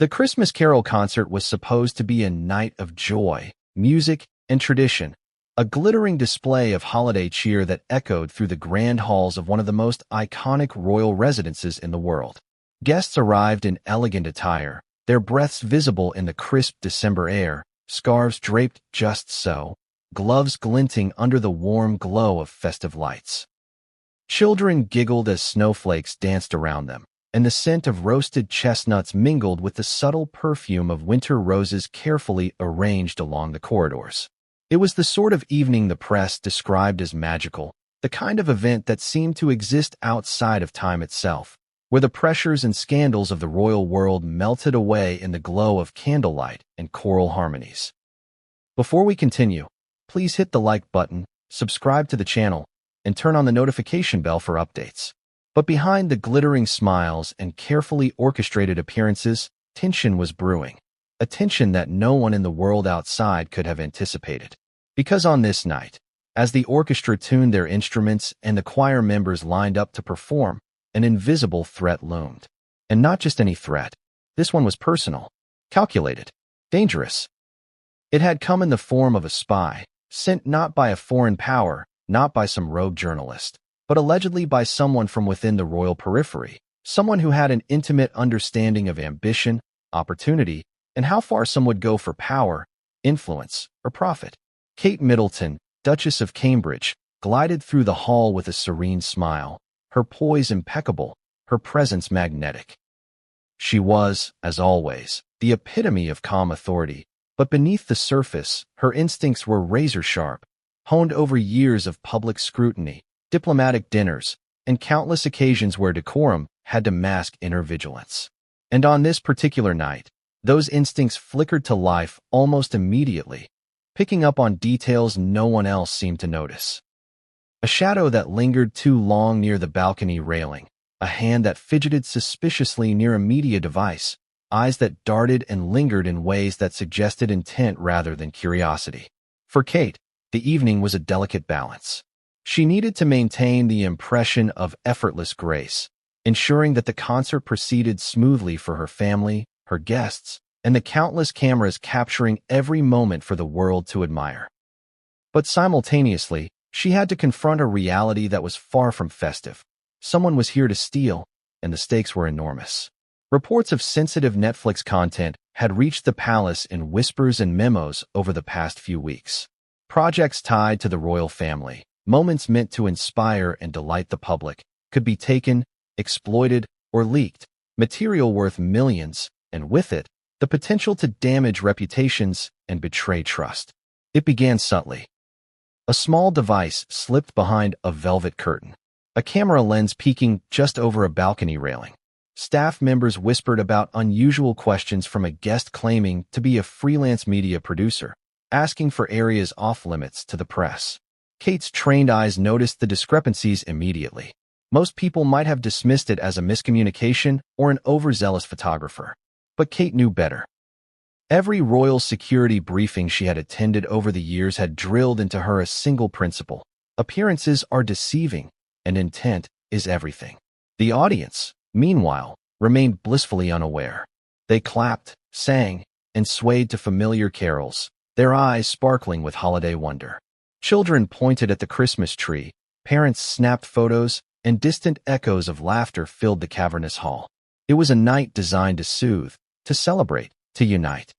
The Christmas Carol concert was supposed to be a night of joy, music, and tradition, a glittering display of holiday cheer that echoed through the grand halls of one of the most iconic royal residences in the world. Guests arrived in elegant attire, their breaths visible in the crisp December air, scarves draped just so, gloves glinting under the warm glow of festive lights. Children giggled as snowflakes danced around them, and the scent of roasted chestnuts mingled with the subtle perfume of winter roses carefully arranged along the corridors. It was the sort of evening the press described as magical, the kind of event that seemed to exist outside of time itself, where the pressures and scandals of the royal world melted away in the glow of candlelight and choral harmonies. Before we continue, please hit the like button, subscribe to the channel, and turn on the notification bell for updates. But behind the glittering smiles and carefully orchestrated appearances, tension was brewing, a tension that no one in the world outside could have anticipated. Because on this night, as the orchestra tuned their instruments and the choir members lined up to perform, an invisible threat loomed. And not just any threat. This one was personal, calculated, dangerous. It had come in the form of a spy, sent not by a foreign power, not by some rogue journalist, but allegedly by someone from within the royal periphery, someone who had an intimate understanding of ambition, opportunity, and how far some would go for power, influence, or profit. Kate Middleton, Duchess of Cambridge, glided through the hall with a serene smile, her poise impeccable, her presence magnetic. She was, as always, the epitome of calm authority, but beneath the surface, her instincts were razor-sharp, honed over years of public scrutiny, diplomatic dinners, and countless occasions where decorum had to mask inner vigilance. And on this particular night, those instincts flickered to life almost immediately, picking up on details no one else seemed to notice. A shadow that lingered too long near the balcony railing, a hand that fidgeted suspiciously near a media device, eyes that darted and lingered in ways that suggested intent rather than curiosity. For Kate, the evening was a delicate balance. She needed to maintain the impression of effortless grace, ensuring that the concert proceeded smoothly for her family, her guests, and the countless cameras capturing every moment for the world to admire. But simultaneously, she had to confront a reality that was far from festive. Someone was here to steal, and the stakes were enormous. Reports of sensitive Netflix content had reached the palace in whispers and memos over the past few weeks. Projects tied to the royal family, moments meant to inspire and delight the public, could be taken, exploited, or leaked, material worth millions, and with it, the potential to damage reputations and betray trust. It began subtly. A small device slipped behind a velvet curtain, a camera lens peeking just over a balcony railing. Staff members whispered about unusual questions from a guest claiming to be a freelance media producer, asking for areas off-limits to the press. Kate's trained eyes noticed the discrepancies immediately. Most people might have dismissed it as a miscommunication or an overzealous photographer. But Kate knew better. Every royal security briefing she had attended over the years had drilled into her a single principle. Appearances are deceiving, and intent is everything. The audience, meanwhile, remained blissfully unaware. They clapped, sang, and swayed to familiar carols, their eyes sparkling with holiday wonder. Children pointed at the Christmas tree, parents snapped photos, and distant echoes of laughter filled the cavernous hall. It was a night designed to soothe, to celebrate, to unite.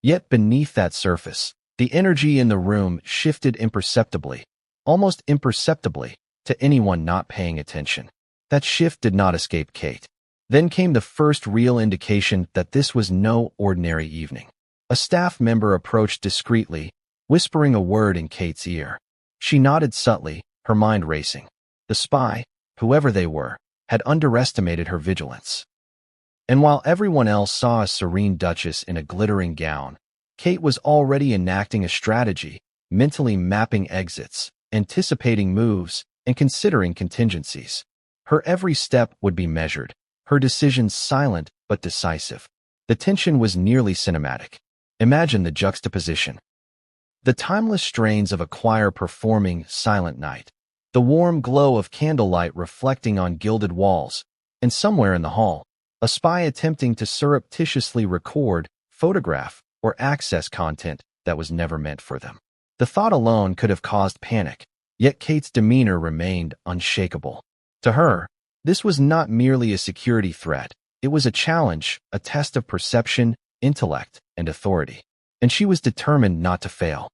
Yet beneath that surface, the energy in the room shifted imperceptibly, almost imperceptibly, to anyone not paying attention. That shift did not escape Kate. Then came the first real indication that this was no ordinary evening. A staff member approached discreetly, whispering a word in Kate's ear. She nodded subtly, her mind racing. The spy, whoever they were, had underestimated her vigilance. And while everyone else saw a serene duchess in a glittering gown, Kate was already enacting a strategy, mentally mapping exits, anticipating moves, and considering contingencies. Her every step would be measured, her decisions silent but decisive. The tension was nearly cinematic. Imagine the juxtaposition. The timeless strains of a choir performing Silent Night, the warm glow of candlelight reflecting on gilded walls, and somewhere in the hall, a spy attempting to surreptitiously record, photograph, or access content that was never meant for them. The thought alone could have caused panic, yet Kate's demeanor remained unshakable. To her, this was not merely a security threat. It was a challenge, a test of perception, intellect, and authority. And she was determined not to fail.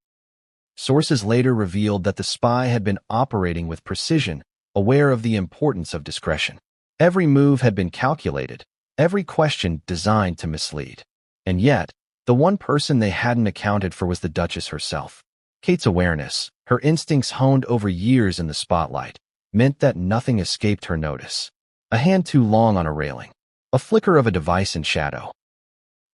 Sources later revealed that the spy had been operating with precision, aware of the importance of discretion. Every move had been calculated, every question designed to mislead. And yet, the one person they hadn't accounted for was the Duchess herself. Kate's awareness, her instincts honed over years in the spotlight, meant that nothing escaped her notice. A hand too long on a railing, a flicker of a device in shadow,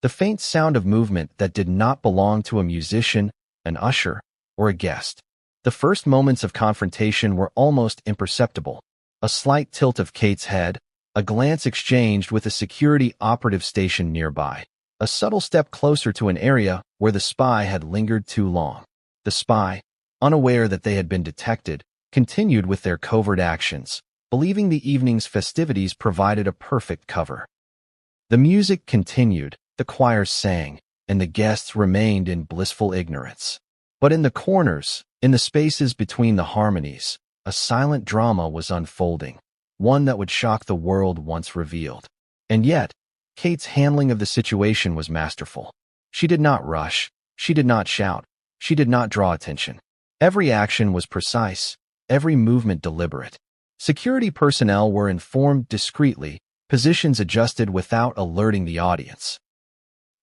the faint sound of movement that did not belong to a musician, an usher, or a guest. The first moments of confrontation were almost imperceptible. A slight tilt of Kate's head, a glance exchanged with a security operative stationed nearby, a subtle step closer to an area where the spy had lingered too long. The spy, unaware that they had been detected, continued with their covert actions, believing the evening's festivities provided a perfect cover. The music continued, the choir sang, and the guests remained in blissful ignorance. But in the corners, in the spaces between the harmonies, a silent drama was unfolding, one that would shock the world once revealed. And yet, Kate's handling of the situation was masterful. She did not rush, she did not shout, she did not draw attention. Every action was precise, every movement deliberate. Security personnel were informed discreetly, positions adjusted without alerting the audience.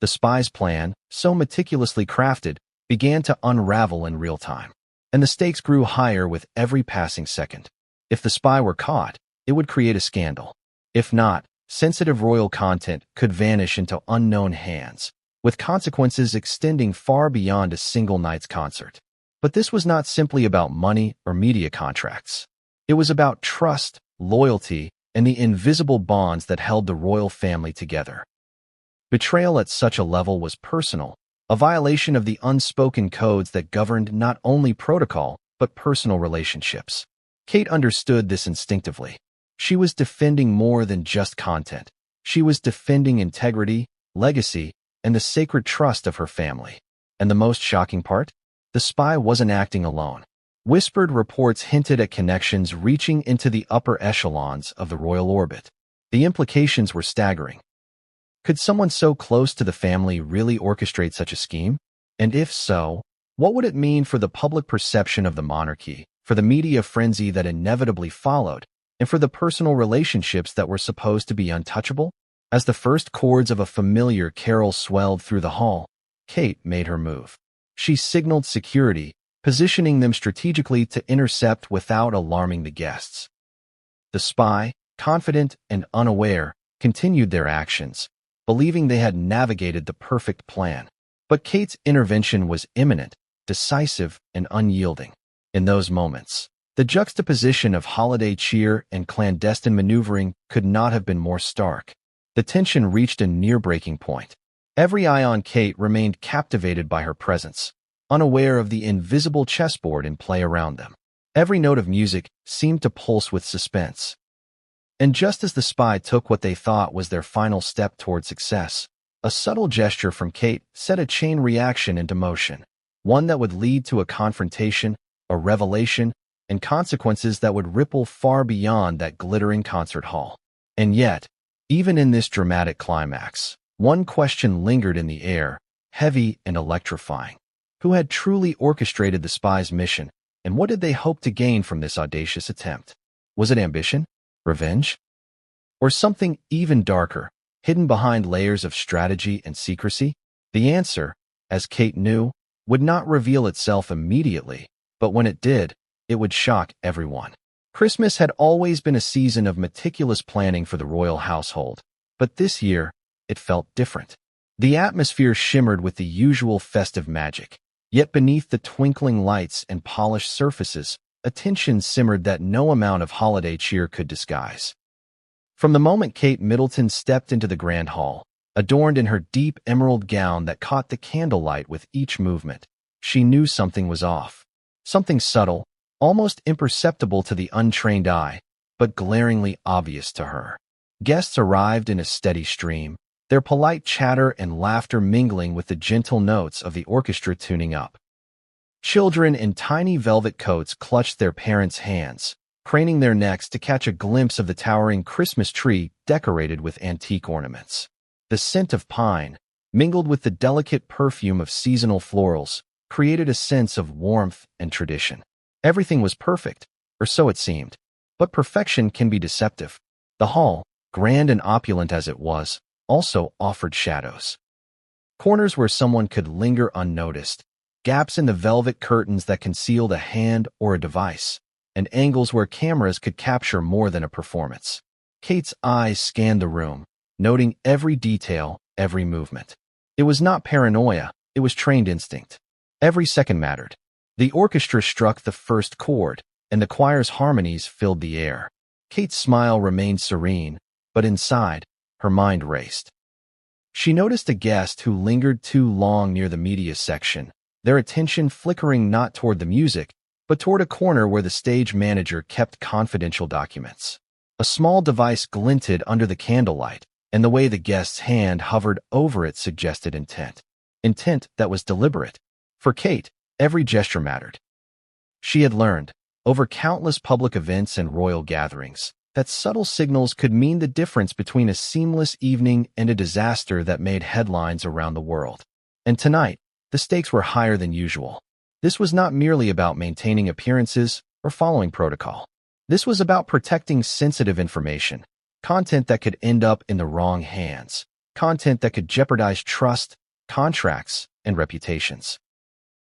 The spy's plan, so meticulously crafted, began to unravel in real time, and the stakes grew higher with every passing second. If the spy were caught, it would create a scandal. If not, sensitive royal content could vanish into unknown hands, with consequences extending far beyond a single night's concert. But this was not simply about money or media contracts. It was about trust, loyalty, and the invisible bonds that held the royal family together. Betrayal at such a level was personal, a violation of the unspoken codes that governed not only protocol, but personal relationships. Kate understood this instinctively. She was defending more than just content. She was defending integrity, legacy, and the sacred trust of her family. And the most shocking part? The spy wasn't acting alone. Whispered reports hinted at connections reaching into the upper echelons of the royal orbit. The implications were staggering. Could someone so close to the family really orchestrate such a scheme? And if so, what would it mean for the public perception of the monarchy, for the media frenzy that inevitably followed, and for the personal relationships that were supposed to be untouchable? As the first chords of a familiar carol swelled through the hall, Kate made her move. She signaled security, positioning them strategically to intercept without alarming the guests. The spy, confident and unaware, continued their actions, believing they had navigated the perfect plan. But Kate's intervention was imminent, decisive, and unyielding. In those moments, the juxtaposition of holiday cheer and clandestine maneuvering could not have been more stark. The tension reached a near-breaking point. Every eye on Kate remained captivated by her presence, unaware of the invisible chessboard in play around them. Every note of music seemed to pulse with suspense. And just as the spy took what they thought was their final step toward success, a subtle gesture from Kate set a chain reaction into motion, one that would lead to a confrontation, a revelation, and consequences that would ripple far beyond that glittering concert hall. And yet, even in this dramatic climax, one question lingered in the air, heavy and electrifying. Who had truly orchestrated the spy's mission, and what did they hope to gain from this audacious attempt? Was it ambition? Revenge? Or something even darker, hidden behind layers of strategy and secrecy? The answer, as Kate knew, would not reveal itself immediately, but when it did, it would shock everyone. Christmas had always been a season of meticulous planning for the royal household, but this year, it felt different. The atmosphere shimmered with the usual festive magic, yet beneath the twinkling lights and polished surfaces, a tension simmered that no amount of holiday cheer could disguise. From the moment Kate Middleton stepped into the grand hall, adorned in her deep emerald gown that caught the candlelight with each movement, she knew something was off. Something subtle, almost imperceptible to the untrained eye, but glaringly obvious to her. Guests arrived in a steady stream, their polite chatter and laughter mingling with the gentle notes of the orchestra tuning up. Children in tiny velvet coats clutched their parents' hands, craning their necks to catch a glimpse of the towering Christmas tree decorated with antique ornaments. The scent of pine, mingled with the delicate perfume of seasonal florals, created a sense of warmth and tradition. Everything was perfect, or so it seemed, but perfection can be deceptive. The hall, grand and opulent as it was, also offered shadows. Corners where someone could linger unnoticed, gaps in the velvet curtains that concealed a hand or a device, and angles where cameras could capture more than a performance. Kate's eyes scanned the room, noting every detail, every movement. It was not paranoia, it was trained instinct. Every second mattered. The orchestra struck the first chord, and the choir's harmonies filled the air. Kate's smile remained serene, but inside, her mind raced. She noticed a guest who lingered too long near the media section, their attention flickering not toward the music, but toward a corner where the stage manager kept confidential documents. A small device glinted under the candlelight, and the way the guest's hand hovered over it suggested intent. Intent that was deliberate. For Kate, every gesture mattered. She had learned, over countless public events and royal gatherings, that subtle signals could mean the difference between a seamless evening and a disaster that made headlines around the world. And tonight, the stakes were higher than usual. This was not merely about maintaining appearances or following protocol. This was about protecting sensitive information, content that could end up in the wrong hands, content that could jeopardize trust, contracts, and reputations.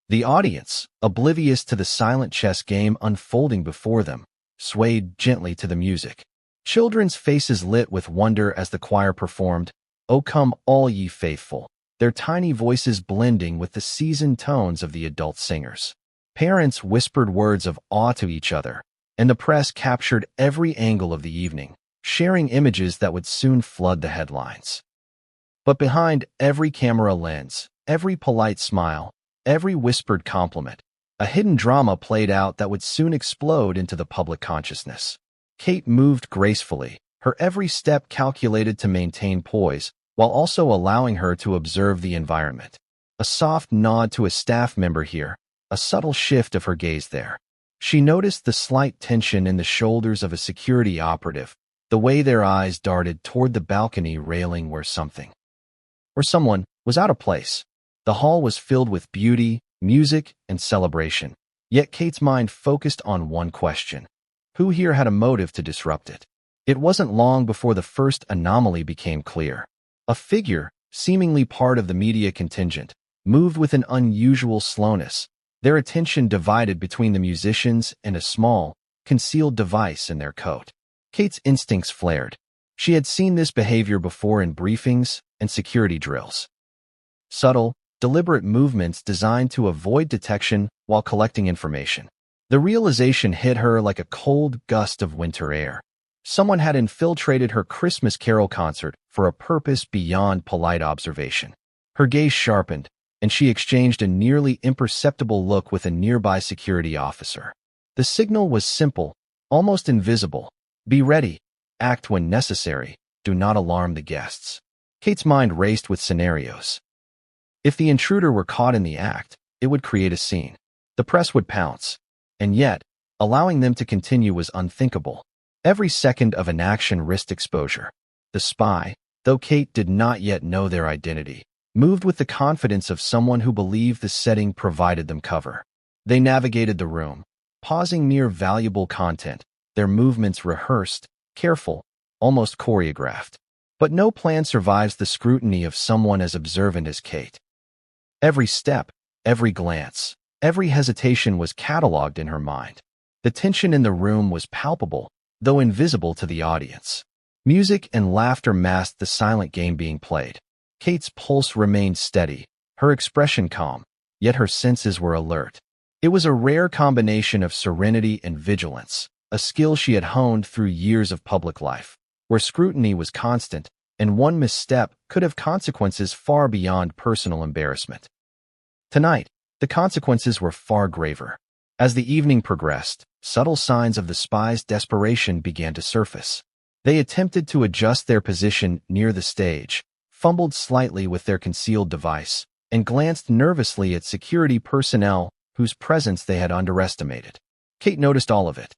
The audience, oblivious to the silent chess game unfolding before them, swayed gently to the music. Children's faces lit with wonder as the choir performed, "O Come All Ye Faithful," their tiny voices blending with the seasoned tones of the adult singers. Parents whispered words of awe to each other, and the press captured every angle of the evening, sharing images that would soon flood the headlines. But behind every camera lens, every polite smile, every whispered compliment, a hidden drama played out that would soon explode into the public consciousness. Kate moved gracefully, her every step calculated to maintain poise, while also allowing her to observe the environment. A soft nod to a staff member here, a subtle shift of her gaze there. She noticed the slight tension in the shoulders of a security operative, the way their eyes darted toward the balcony railing where something, or someone, was out of place. The hall was filled with beauty, music, and celebration, yet Kate's mind focused on one question. Who here had a motive to disrupt it? It wasn't long before the first anomaly became clear. A figure, seemingly part of the media contingent, moved with an unusual slowness, their attention divided between the musicians and a small, concealed device in their coat. Kate's instincts flared. She had seen this behavior before in briefings and security drills. Subtle, deliberate movements designed to avoid detection while collecting information. The realization hit her like a cold gust of winter air. Someone had infiltrated her Christmas Carol concert for a purpose beyond polite observation. Her gaze sharpened, and she exchanged a nearly imperceptible look with a nearby security officer. The signal was simple, almost invisible. Be ready. Act when necessary. Do not alarm the guests. Kate's mind raced with scenarios. If the intruder were caught in the act, it would create a scene. The press would pounce. And yet, allowing them to continue was unthinkable. Every second of inaction risked exposure. The spy, though Kate did not yet know their identity, moved with the confidence of someone who believed the setting provided them cover. They navigated the room, pausing near valuable content, their movements rehearsed, careful, almost choreographed. But no plan survives the scrutiny of someone as observant as Kate. Every step, every glance, every hesitation was catalogued in her mind. The tension in the room was palpable, though invisible to the audience. Music and laughter masked the silent game being played. Kate's pulse remained steady, her expression calm, yet her senses were alert. It was a rare combination of serenity and vigilance, a skill she had honed through years of public life, where scrutiny was constant, and one misstep could have consequences far beyond personal embarrassment. Tonight, the consequences were far graver. As the evening progressed, subtle signs of the spy's desperation began to surface. They attempted to adjust their position near the stage, fumbled slightly with their concealed device, and glanced nervously at security personnel whose presence they had underestimated. Kate noticed all of it.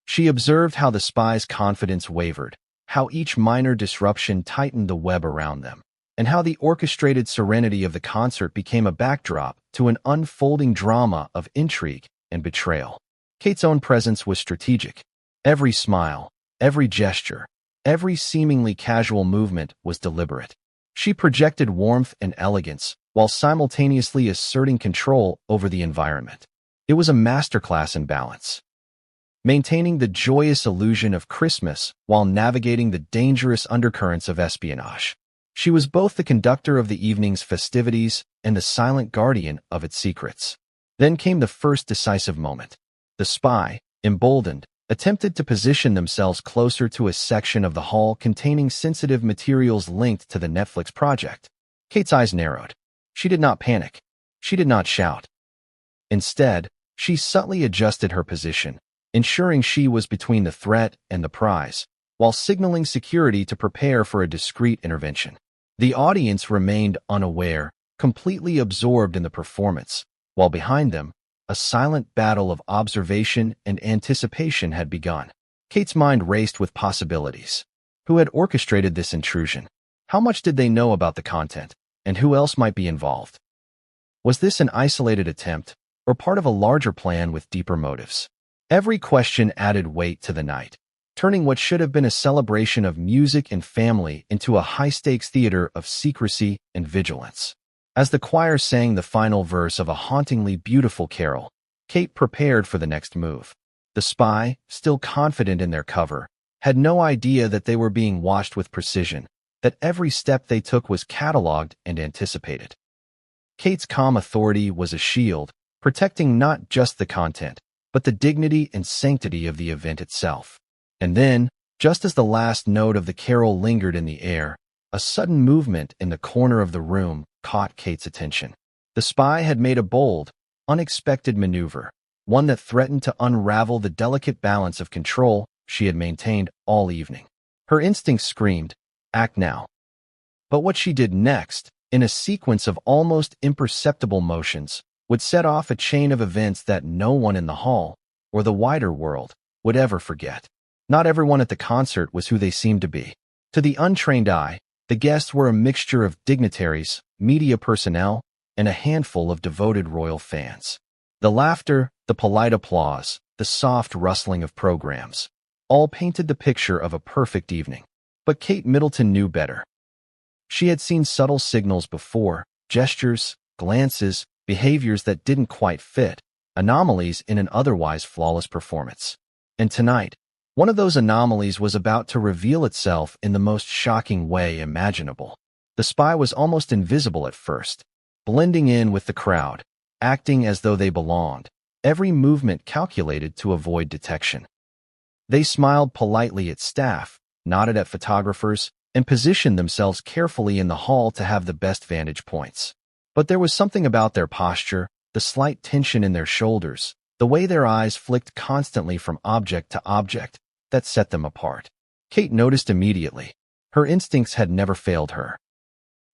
She observed how the spies' confidence wavered, how each minor disruption tightened the web around them, and how the orchestrated serenity of the concert became a backdrop to an unfolding drama of intrigue and betrayal. Kate's own presence was strategic. Every smile, every gesture, every seemingly casual movement was deliberate. She projected warmth and elegance while simultaneously asserting control over the environment. It was a masterclass in balance, maintaining the joyous illusion of Christmas while navigating the dangerous undercurrents of espionage. She was both the conductor of the evening's festivities and the silent guardian of its secrets. Then came the first decisive moment. The spy, emboldened, attempted to position themselves closer to a section of the hall containing sensitive materials linked to the Netflix project. Kate's eyes narrowed. She did not panic. She did not shout. Instead, she subtly adjusted her position, ensuring she was between the threat and the prize, while signaling security to prepare for a discreet intervention. The audience remained unaware, completely absorbed in the performance, while behind them, a silent battle of observation and anticipation had begun. Kate's mind raced with possibilities. Who had orchestrated this intrusion? How much did they know about the content? And who else might be involved? Was this an isolated attempt, or part of a larger plan with deeper motives? Every question added weight to the night, turning what should have been a celebration of music and family into a high-stakes theater of secrecy and vigilance. As the choir sang the final verse of a hauntingly beautiful carol, Kate prepared for the next move. The spy, still confident in their cover, had no idea that they were being watched with precision, that every step they took was catalogued and anticipated. Kate's calm authority was a shield, protecting not just the content, but the dignity and sanctity of the event itself. And then, just as the last note of the carol lingered in the air, a sudden movement in the corner of the room caught Kate's attention. The spy had made a bold, unexpected maneuver, one that threatened to unravel the delicate balance of control she had maintained all evening. Her instincts screamed, "Act now." But what she did next, in a sequence of almost imperceptible motions, would set off a chain of events that no one in the hall, or the wider world, would ever forget. Not everyone at the concert was who they seemed to be. To the untrained eye, the guests were a mixture of dignitaries, media personnel, and a handful of devoted royal fans. The laughter, the polite applause, the soft rustling of programs, all painted the picture of a perfect evening. But Kate Middleton knew better. She had seen subtle signals before, gestures, glances, behaviors that didn't quite fit, anomalies in an otherwise flawless performance. And tonight, one of those anomalies was about to reveal itself in the most shocking way imaginable. The spy was almost invisible at first, blending in with the crowd, acting as though they belonged, every movement calculated to avoid detection. They smiled politely at staff, nodded at photographers, and positioned themselves carefully in the hall to have the best vantage points. But there was something about their posture, the slight tension in their shoulders, the way their eyes flicked constantly from object to object, that set them apart. Kate noticed immediately. Her instincts had never failed her.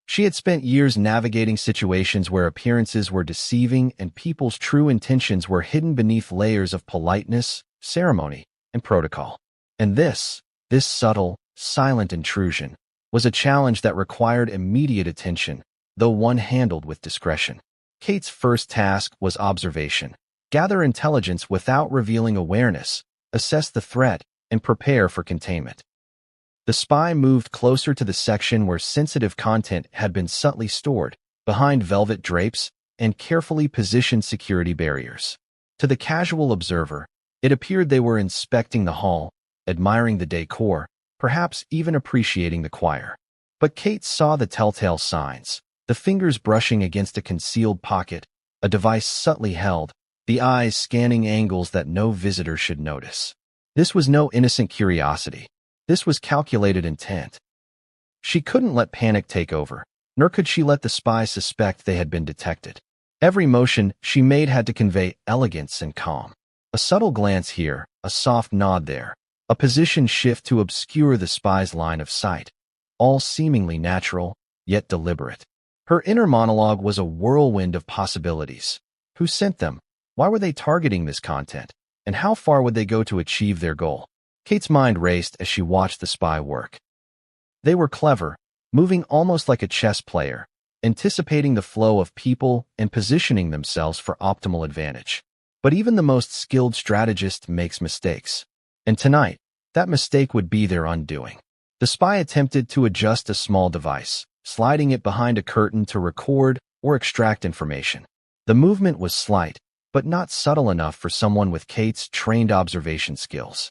She had spent years navigating situations where appearances were deceiving and people's true intentions were hidden beneath layers of politeness, ceremony, and protocol. And this subtle, silent intrusion was a challenge that required immediate attention, though one handled with discretion. Kate's first task was observation. Gather intelligence without revealing awareness, assess the threat, and prepare for containment. The spy moved closer to the section where sensitive content had been subtly stored, behind velvet drapes and carefully positioned security barriers. To the casual observer, it appeared they were inspecting the hall, admiring the decor, perhaps even appreciating the choir. But Kate saw the telltale signs, the fingers brushing against a concealed pocket, a device subtly held, the eyes scanning angles that no visitor should notice. This was no innocent curiosity. This was calculated intent. She couldn't let panic take over, nor could she let the spy suspect they had been detected. Every motion she made had to convey elegance and calm. A subtle glance here, a soft nod there, a position shift to obscure the spy's line of sight, all seemingly natural, yet deliberate. Her inner monologue was a whirlwind of possibilities. Who sent them? Why were they targeting this content? And how far would they go to achieve their goal? Kate's mind raced as she watched the spy work. They were clever, moving almost like a chess player, anticipating the flow of people and positioning themselves for optimal advantage. But even the most skilled strategist makes mistakes. And tonight, that mistake would be their undoing. The spy attempted to adjust a small device, sliding it behind a curtain to record or extract information. The movement was slight, but not subtle enough for someone with Kate's trained observation skills.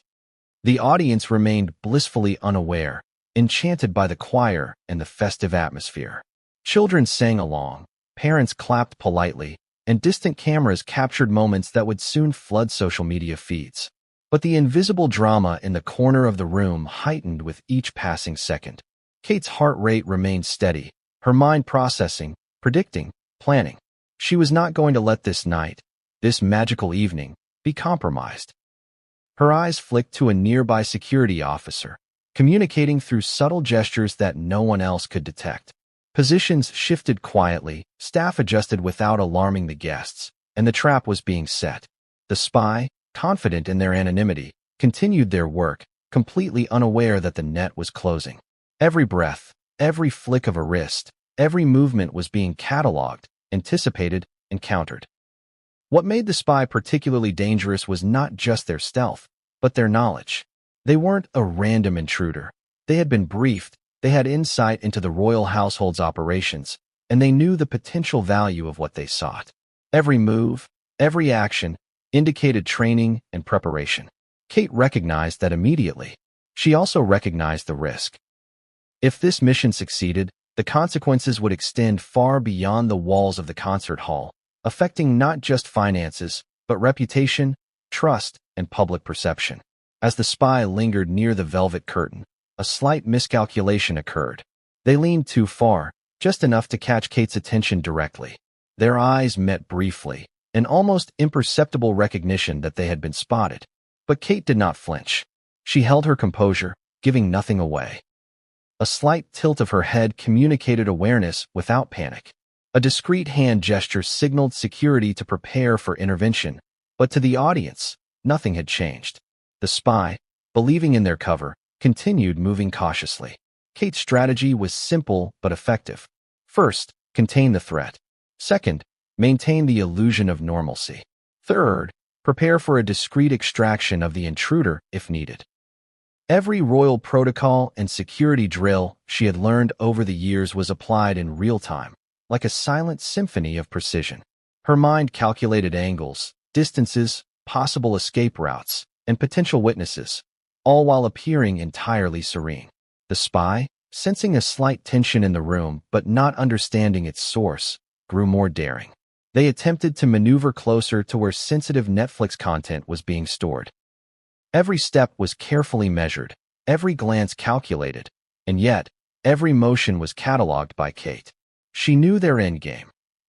The audience remained blissfully unaware, enchanted by the choir and the festive atmosphere. Children sang along, parents clapped politely, and distant cameras captured moments that would soon flood social media feeds. But the invisible drama in the corner of the room heightened with each passing second. Kate's heart rate remained steady, her mind processing, predicting, planning. She was not going to let this night, this magical evening, be compromised. Her eyes flicked to a nearby security officer, communicating through subtle gestures that no one else could detect. Positions shifted quietly, staff adjusted without alarming the guests, and the trap was being set. The spy, confident in their anonymity, continued their work, completely unaware that the net was closing. Every breath, every flick of a wrist, every movement was being cataloged, anticipated, and countered. What made the spy particularly dangerous was not just their stealth, but their knowledge. They weren't a random intruder. They had been briefed, they had insight into the royal household's operations, and they knew the potential value of what they sought. Every move, every action, indicated training and preparation. Kate recognized that immediately. She also recognized the risk. If this mission succeeded, the consequences would extend far beyond the walls of the concert hall, affecting not just finances, but reputation, trust, and public perception. As the spy lingered near the velvet curtain, a slight miscalculation occurred. They leaned too far, just enough to catch Kate's attention directly. Their eyes met briefly, an almost imperceptible recognition that they had been spotted. But Kate did not flinch. She held her composure, giving nothing away. A slight tilt of her head communicated awareness without panic. A discreet hand gesture signaled security to prepare for intervention, but to the audience, nothing had changed. The spy, believing in their cover, continued moving cautiously. Kate's strategy was simple but effective. First, contain the threat. Second, maintain the illusion of normalcy. Third, prepare for a discreet extraction of the intruder if needed. Every royal protocol and security drill she had learned over the years was applied in real time, like a silent symphony of precision. Her mind calculated angles, distances, possible escape routes, and potential witnesses, all while appearing entirely serene. The spy, sensing a slight tension in the room but not understanding its source, grew more daring. They attempted to maneuver closer to where sensitive Netflix content was being stored. Every step was carefully measured, every glance calculated, and yet, every motion was cataloged by Kate. She knew their endgame: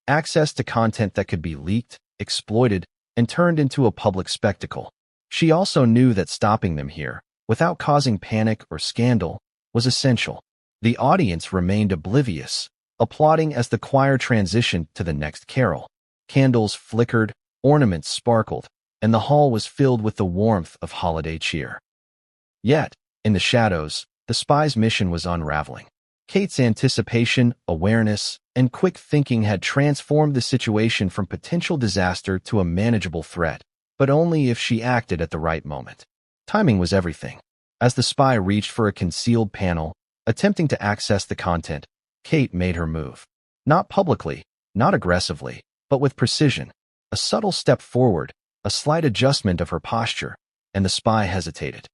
access to content that could be leaked, exploited, and turned into a public spectacle. She also knew that stopping them here, without causing panic or scandal, was essential. The audience remained oblivious, applauding as the choir transitioned to the next carol. Candles flickered, ornaments sparkled, and the hall was filled with the warmth of holiday cheer. Yet, in the shadows, the spy's mission was unraveling. Kate's anticipation, awareness, and quick thinking had transformed the situation from potential disaster to a manageable threat, but only if she acted at the right moment. Timing was everything. As the spy reached for a concealed panel, attempting to access the content, Kate made her move. Not publicly, not aggressively, but with precision. A subtle step forward, a slight adjustment of her posture, and the spy hesitated.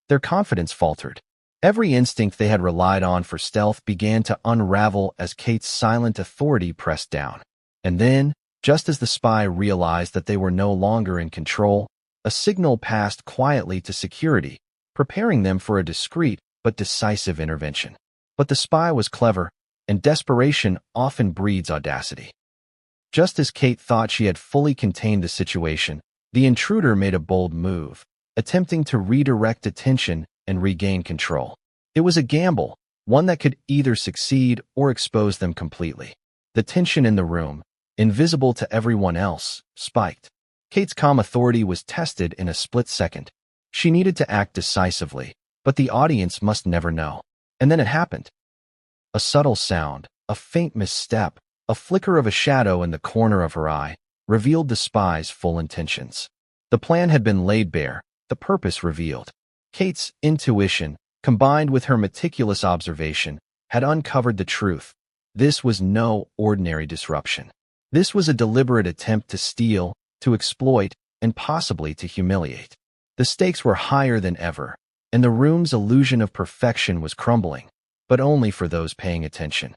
Their confidence faltered. Every instinct they had relied on for stealth began to unravel as Kate's silent authority pressed down. And then, just as the spy realized that they were no longer in control, a signal passed quietly to security, preparing them for a discreet but decisive intervention. But the spy was clever, and desperation often breeds audacity. Just as Kate thought she had fully contained the situation, the intruder made a bold move, attempting to redirect attention and regain control. It was a gamble, one that could either succeed or expose them completely. The tension in the room, invisible to everyone else, spiked. Kate's calm authority was tested in a split second. She needed to act decisively, but the audience must never know. And then it happened. A subtle sound, a faint misstep, a flicker of a shadow in the corner of her eye, revealed the spy's full intentions. The plan had been laid bare, the purpose revealed. Kate's intuition, combined with her meticulous observation, had uncovered the truth. This was no ordinary disruption. This was a deliberate attempt to steal, to exploit, and possibly to humiliate. The stakes were higher than ever, and the room's illusion of perfection was crumbling, but only for those paying attention.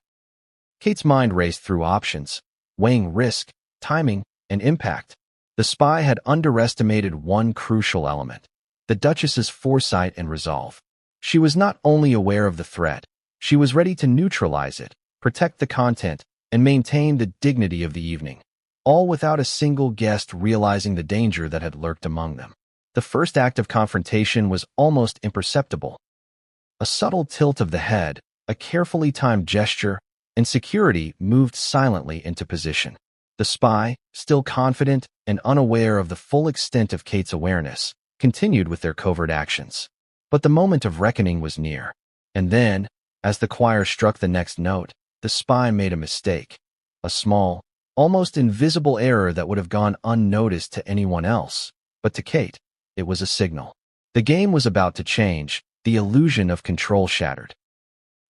Kate's mind raced through options, weighing risk, timing, and impact. The spy had underestimated one crucial element: the Duchess's foresight and resolve. She was not only aware of the threat, she was ready to neutralize it, protect the content, and maintain the dignity of the evening, all without a single guest realizing the danger that had lurked among them. The first act of confrontation was almost imperceptible. A subtle tilt of the head, a carefully timed gesture, and security moved silently into position. The spy, still confident and unaware of the full extent of Kate's awareness, continued with their covert actions. But the moment of reckoning was near. And then, as the choir struck the next note, the spy made a mistake. A small, almost invisible error that would have gone unnoticed to anyone else. But to Kate, it was a signal. The game was about to change, the illusion of control shattered.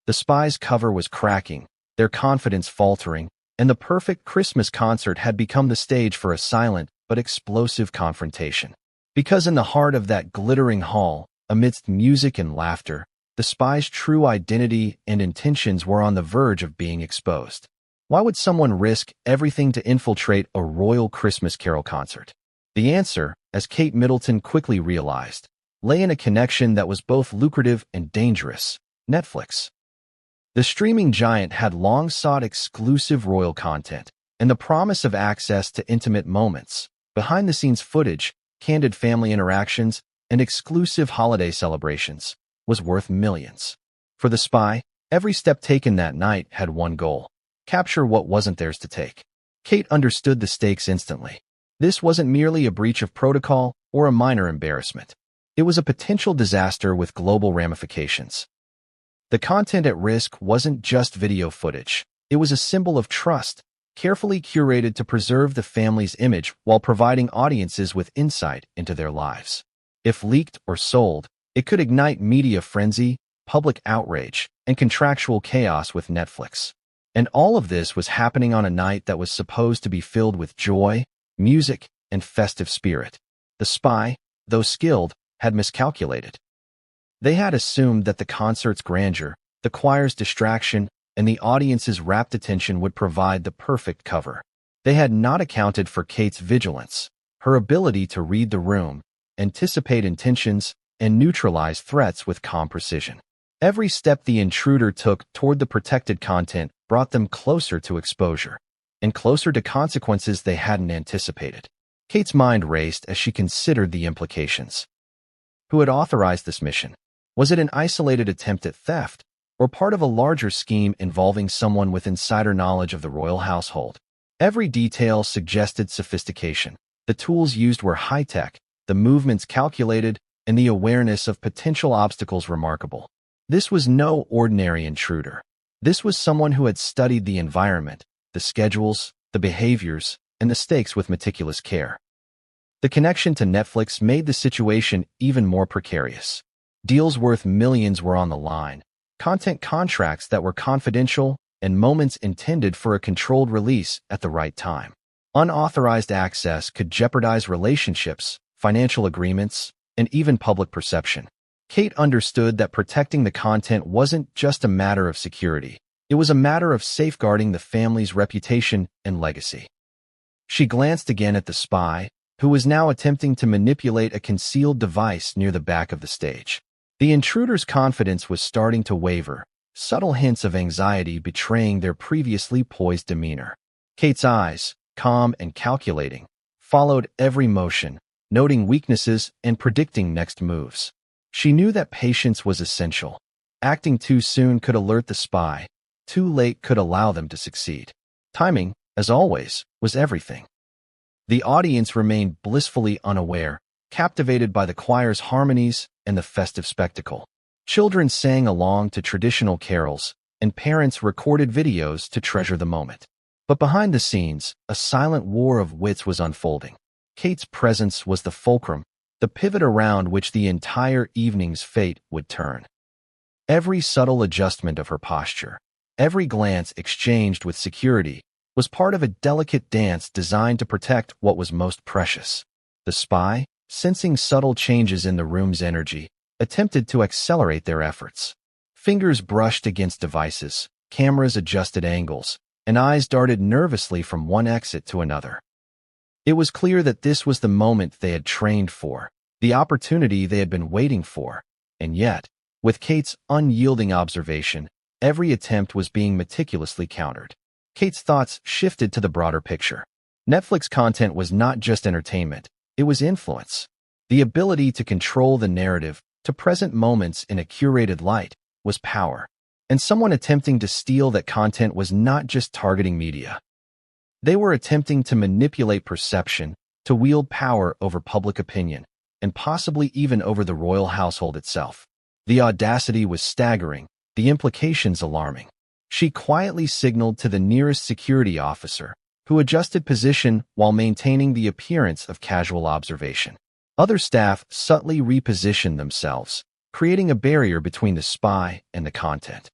The spy's cover was cracking, their confidence faltering, and the perfect Christmas concert had become the stage for a silent but explosive confrontation. Because in the heart of that glittering hall, amidst music and laughter, the spy's true identity and intentions were on the verge of being exposed. Why would someone risk everything to infiltrate a royal Christmas carol concert? The answer, as Kate Middleton quickly realized, lay in a connection that was both lucrative and dangerous: Netflix. The streaming giant had long sought exclusive royal content, and the promise of access to intimate moments, behind-the-scenes footage, candid family interactions, and exclusive holiday celebrations was worth millions. For the spy, every step taken that night had one goal: capture what wasn't theirs to take. Kate understood the stakes instantly. This wasn't merely a breach of protocol or a minor embarrassment. It was a potential disaster with global ramifications. The content at risk wasn't just video footage. It was a symbol of trust, carefully curated to preserve the family's image while providing audiences with insight into their lives. If leaked or sold, it could ignite media frenzy, public outrage, and contractual chaos with Netflix. And all of this was happening on a night that was supposed to be filled with joy, music, and festive spirit. The spy, though skilled, had miscalculated. They had assumed that the concert's grandeur, the choir's distraction, and the audience's rapt attention would provide the perfect cover. They had not accounted for Kate's vigilance, her ability to read the room, anticipate intentions, and neutralize threats with calm precision. Every step the intruder took toward the protected content brought them closer to exposure, and closer to consequences they hadn't anticipated. Kate's mind raced as she considered the implications. Who had authorized this mission? Was it an isolated attempt at theft, or part of a larger scheme involving someone with insider knowledge of the royal household? Every detail suggested sophistication. The tools used were high-tech, the movements calculated, and the awareness of potential obstacles remarkable. This was no ordinary intruder. This was someone who had studied the environment, the schedules, the behaviors, and the stakes with meticulous care. The connection to Netflix made the situation even more precarious. Deals worth millions were on the line, content contracts that were confidential, and moments intended for a controlled release at the right time. Unauthorized access could jeopardize relationships, financial agreements, and even public perception. Kate understood that protecting the content wasn't just a matter of security. It was a matter of safeguarding the family's reputation and legacy. She glanced again at the spy, who was now attempting to manipulate a concealed device near the back of the stage. The intruder's confidence was starting to waver, subtle hints of anxiety betraying their previously poised demeanor. Kate's eyes, calm and calculating, followed every motion, noting weaknesses and predicting next moves. She knew that patience was essential. Acting too soon could alert the spy. Too late could allow them to succeed. Timing, as always, was everything. The audience remained blissfully unaware, captivated by the choir's harmonies and the festive spectacle. Children sang along to traditional carols, and parents recorded videos to treasure the moment. But behind the scenes, a silent war of wits was unfolding. Kate's presence was the fulcrum, the pivot around which the entire evening's fate would turn. Every subtle adjustment of her posture, every glance exchanged with security, was part of a delicate dance designed to protect what was most precious. The spy, sensing subtle changes in the room's energy, attempted to accelerate their efforts. Fingers brushed against devices, cameras adjusted angles, and eyes darted nervously from one exit to another. It was clear that this was the moment they had trained for, the opportunity they had been waiting for, and yet, with Kate's unyielding observation, every attempt was being meticulously countered. Kate's thoughts shifted to the broader picture. Netflix content was not just entertainment, it was influence. The ability to control the narrative, to present moments in a curated light, was power. And someone attempting to steal that content was not just targeting media. They were attempting to manipulate perception, to wield power over public opinion, and possibly even over the royal household itself. The audacity was staggering, the implications alarming. She quietly signaled to the nearest security officer, who adjusted position while maintaining the appearance of casual observation. Other staff subtly repositioned themselves, creating a barrier between the spy and the content.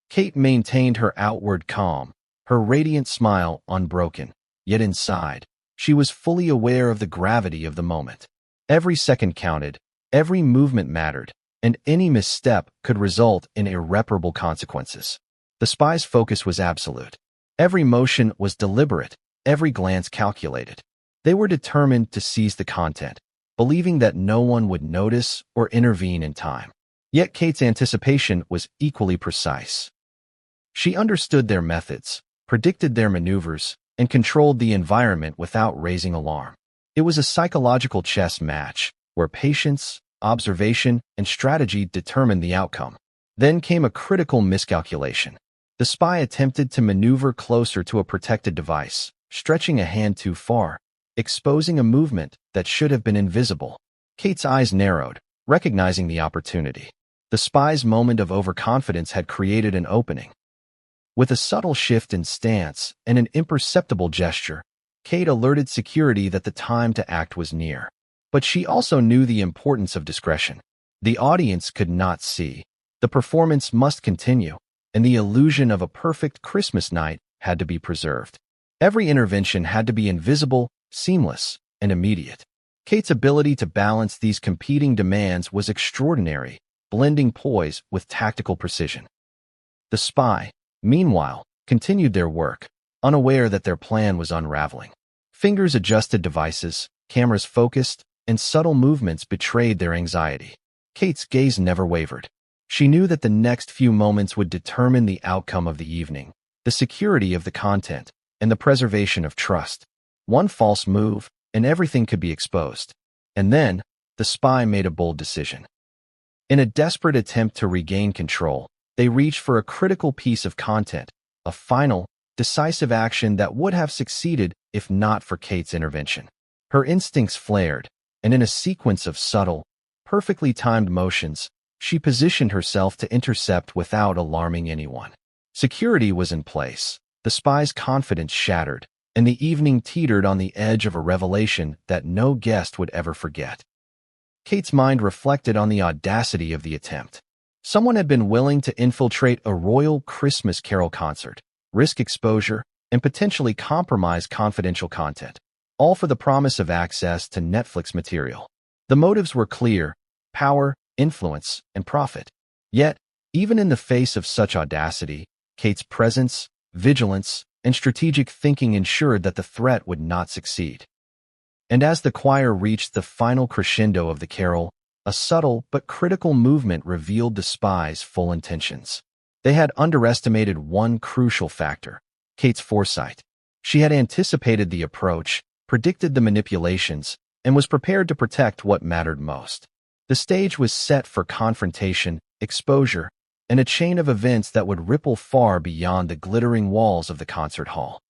Kate maintained her outward calm, her radiant smile unbroken, yet inside, she was fully aware of the gravity of the moment. Every second counted, every movement mattered, and any misstep could result in irreparable consequences. The spy's focus was absolute. Every motion was deliberate, every glance calculated. They were determined to seize the content, believing that no one would notice or intervene in time. Yet Kate's anticipation was equally precise. She understood their methods, predicted their maneuvers, and controlled the environment without raising alarm. It was a psychological chess match, where patience, observation, and strategy determined the outcome. Then came a critical miscalculation. The spy attempted to maneuver closer to a protected device, stretching a hand too far, exposing a movement that should have been invisible. Kate's eyes narrowed, recognizing the opportunity. The spy's moment of overconfidence had created an opening. With a subtle shift in stance and an imperceptible gesture, Kate alerted security that the time to act was near. But she also knew the importance of discretion. The audience could not see. The performance must continue, and the illusion of a perfect Christmas night had to be preserved. Every intervention had to be invisible, seamless, and immediate. Kate's ability to balance these competing demands was extraordinary, blending poise with tactical precision. The spy, meanwhile, continued their work, unaware that their plan was unraveling. Fingers adjusted devices, cameras focused, and subtle movements betrayed their anxiety. Kate's gaze never wavered. She knew that the next few moments would determine the outcome of the evening, the security of the content, and the preservation of trust. One false move, and everything could be exposed. And then, the spy made a bold decision. In a desperate attempt to regain control, they reached for a critical piece of content, a final, decisive action that would have succeeded if not for Kate's intervention. Her instincts flared, and in a sequence of subtle, perfectly timed motions, she positioned herself to intercept without alarming anyone. Security was in place, the spy's confidence shattered, and the evening teetered on the edge of a revelation that no guest would ever forget. Kate's mind reflected on the audacity of the attempt. Someone had been willing to infiltrate a royal Christmas carol concert, risk exposure, and potentially compromise confidential content, all for the promise of access to Netflix material. The motives were clear: power, influence, and profit. Yet, even in the face of such audacity, Kate's presence, vigilance, and strategic thinking ensured that the threat would not succeed. And as the choir reached the final crescendo of the carol, a subtle but critical movement revealed the spies' full intentions. They had underestimated one crucial factor: Kate's foresight. She had anticipated the approach, predicted the manipulations, and was prepared to protect what mattered most. The stage was set for confrontation, exposure, and a chain of events that would ripple far beyond the glittering walls of the concert hall.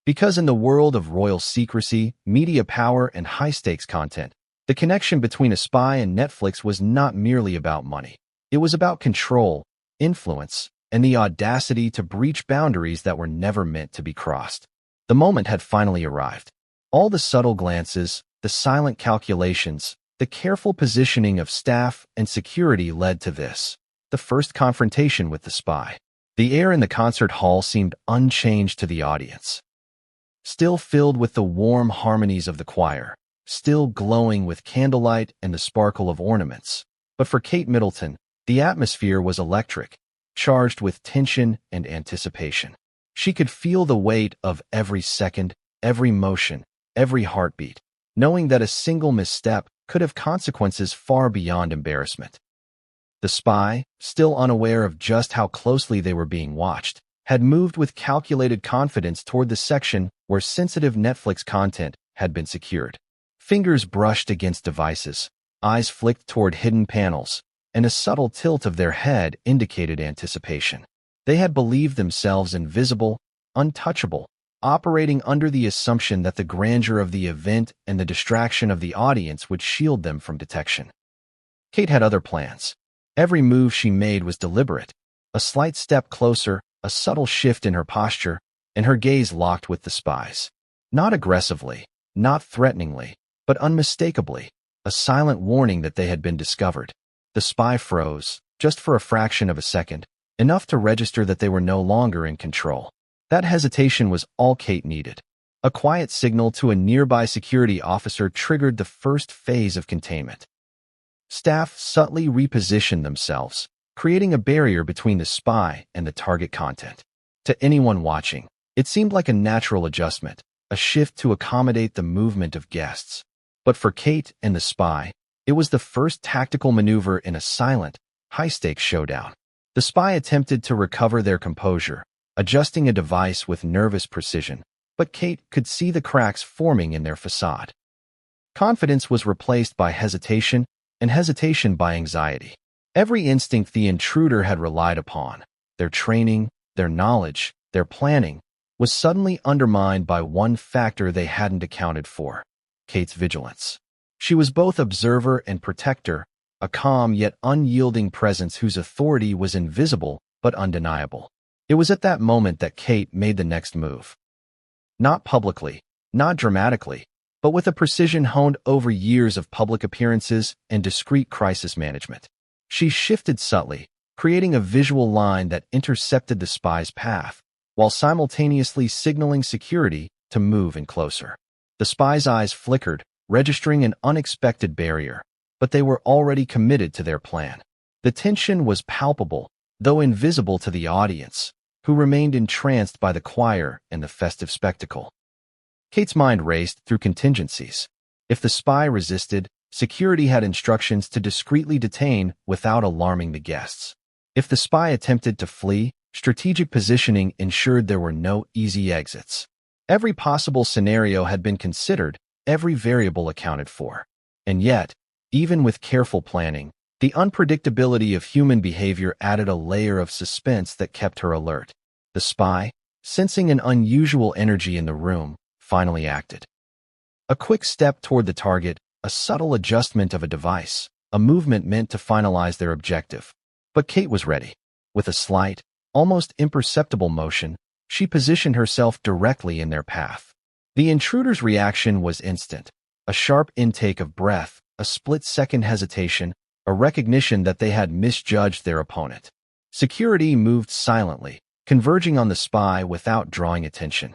Because in the world of royal secrecy, media power, and high-stakes content, the connection between a spy and Netflix was not merely about money. It was about control, influence, and the audacity to breach boundaries that were never meant to be crossed. The moment had finally arrived. All the subtle glances, the silent calculations, the careful positioning of staff and security led to this, the first confrontation with the spy. The air in the concert hall seemed unchanged to the audience, still filled with the warm harmonies of the choir, still glowing with candlelight and the sparkle of ornaments. But for Kate Middleton, the atmosphere was electric, charged with tension and anticipation. She could feel the weight of every second, every motion, every heartbeat, knowing that a single misstep could have consequences far beyond embarrassment. The spy, still unaware of just how closely they were being watched, had moved with calculated confidence toward the section where sensitive Netflix content had been secured. Fingers brushed against devices, eyes flicked toward hidden panels, and a subtle tilt of their head indicated anticipation. They had believed themselves invisible, untouchable, operating under the assumption that the grandeur of the event and the distraction of the audience would shield them from detection. Kate had other plans. Every move she made was deliberate. A slight step closer, a subtle shift in her posture, and her gaze locked with the spy's. Not aggressively, not threateningly, but unmistakably, a silent warning that they had been discovered. The spy froze, just for a fraction of a second, enough to register that they were no longer in control. That hesitation was all Kate needed. A quiet signal to a nearby security officer triggered the first phase of containment. Staff subtly repositioned themselves, creating a barrier between the spy and the target content. To anyone watching, it seemed like a natural adjustment, a shift to accommodate the movement of guests. But for Kate and the spy, it was the first tactical maneuver in a silent, high-stakes showdown. The spy attempted to recover their composure, adjusting a device with nervous precision, but Kate could see the cracks forming in their facade. Confidence was replaced by hesitation, and hesitation by anxiety. Every instinct the intruder had relied upon, their training, their knowledge, their planning, was suddenly undermined by one factor they hadn't accounted for: Kate's vigilance. She was both observer and protector, a calm yet unyielding presence whose authority was invisible but undeniable. It was at that moment that Kate made the next move. Not publicly, not dramatically, but with a precision honed over years of public appearances and discreet crisis management. She shifted subtly, creating a visual line that intercepted the spy's path, while simultaneously signaling security to move in closer. The spy's eyes flickered, registering an unexpected barrier, but they were already committed to their plan. The tension was palpable, though invisible to the audience, who remained entranced by the choir and the festive spectacle. Kate's mind raced through contingencies. If the spy resisted, security had instructions to discreetly detain without alarming the guests. If the spy attempted to flee, strategic positioning ensured there were no easy exits. Every possible scenario had been considered, every variable accounted for. And yet, even with careful planning, the unpredictability of human behavior added a layer of suspense that kept her alert. The spy, sensing an unusual energy in the room, finally acted. A quick step toward the target, a subtle adjustment of a device, a movement meant to finalize their objective. But Kate was ready. With a slight, almost imperceptible motion, she positioned herself directly in their path. The intruder's reaction was instant. A sharp intake of breath, a split-second hesitation, a recognition that they had misjudged their opponent. Security moved silently, converging on the spy without drawing attention.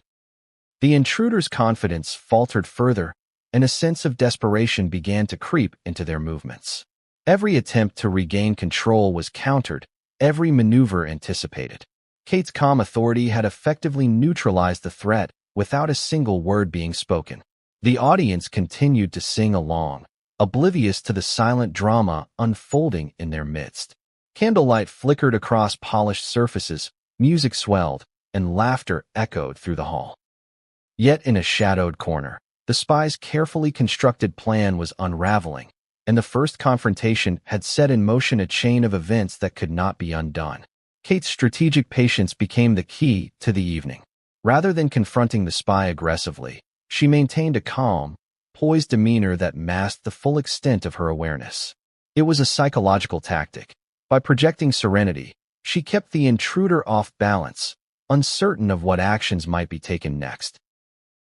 The intruder's confidence faltered further, and a sense of desperation began to creep into their movements. Every attempt to regain control was countered, every maneuver anticipated. Kate's calm authority had effectively neutralized the threat without a single word being spoken. The audience continued to sing along, oblivious to the silent drama unfolding in their midst. Candlelight flickered across polished surfaces, music swelled, and laughter echoed through the hall. Yet in a shadowed corner, The spy's carefully constructed plan was unraveling, and the first confrontation had set in motion a chain of events that could not be undone. Kate's strategic patience became the key to the evening. Rather than confronting the spy aggressively, she maintained a calm, poised demeanor that masked the full extent of her awareness. It was a psychological tactic. By projecting serenity, she kept the intruder off balance, uncertain of what actions might be taken next.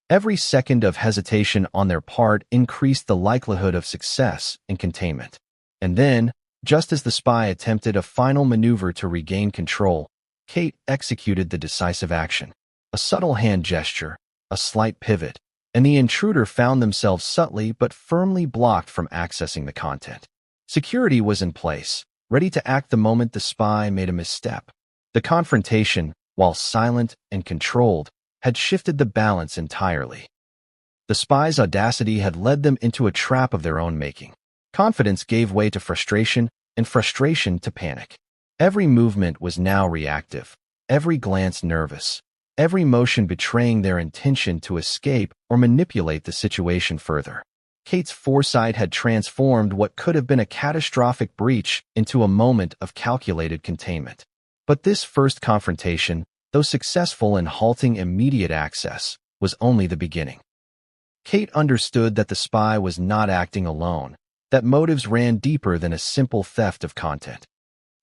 Every second of hesitation on their part increased the likelihood of success and containment. And then, just as the spy attempted a final maneuver to regain control, Kate executed the decisive action. A subtle hand gesture, a slight pivot, and the intruder found themselves subtly but firmly blocked from accessing the content. Security was in place, ready to act the moment the spy made a misstep. The confrontation, while silent and controlled, had shifted the balance entirely. The spy's audacity had led them into a trap of their own making. Confidence gave way to frustration, and frustration to panic. Every movement was now reactive, every glance nervous, every motion betraying their intention to escape or manipulate the situation further. Kate's foresight had transformed what could have been a catastrophic breach into a moment of calculated containment. But this first confrontation, though successful in halting immediate access, was only the beginning. Kate understood that the spy was not acting alone, that motives ran deeper than a simple theft of content.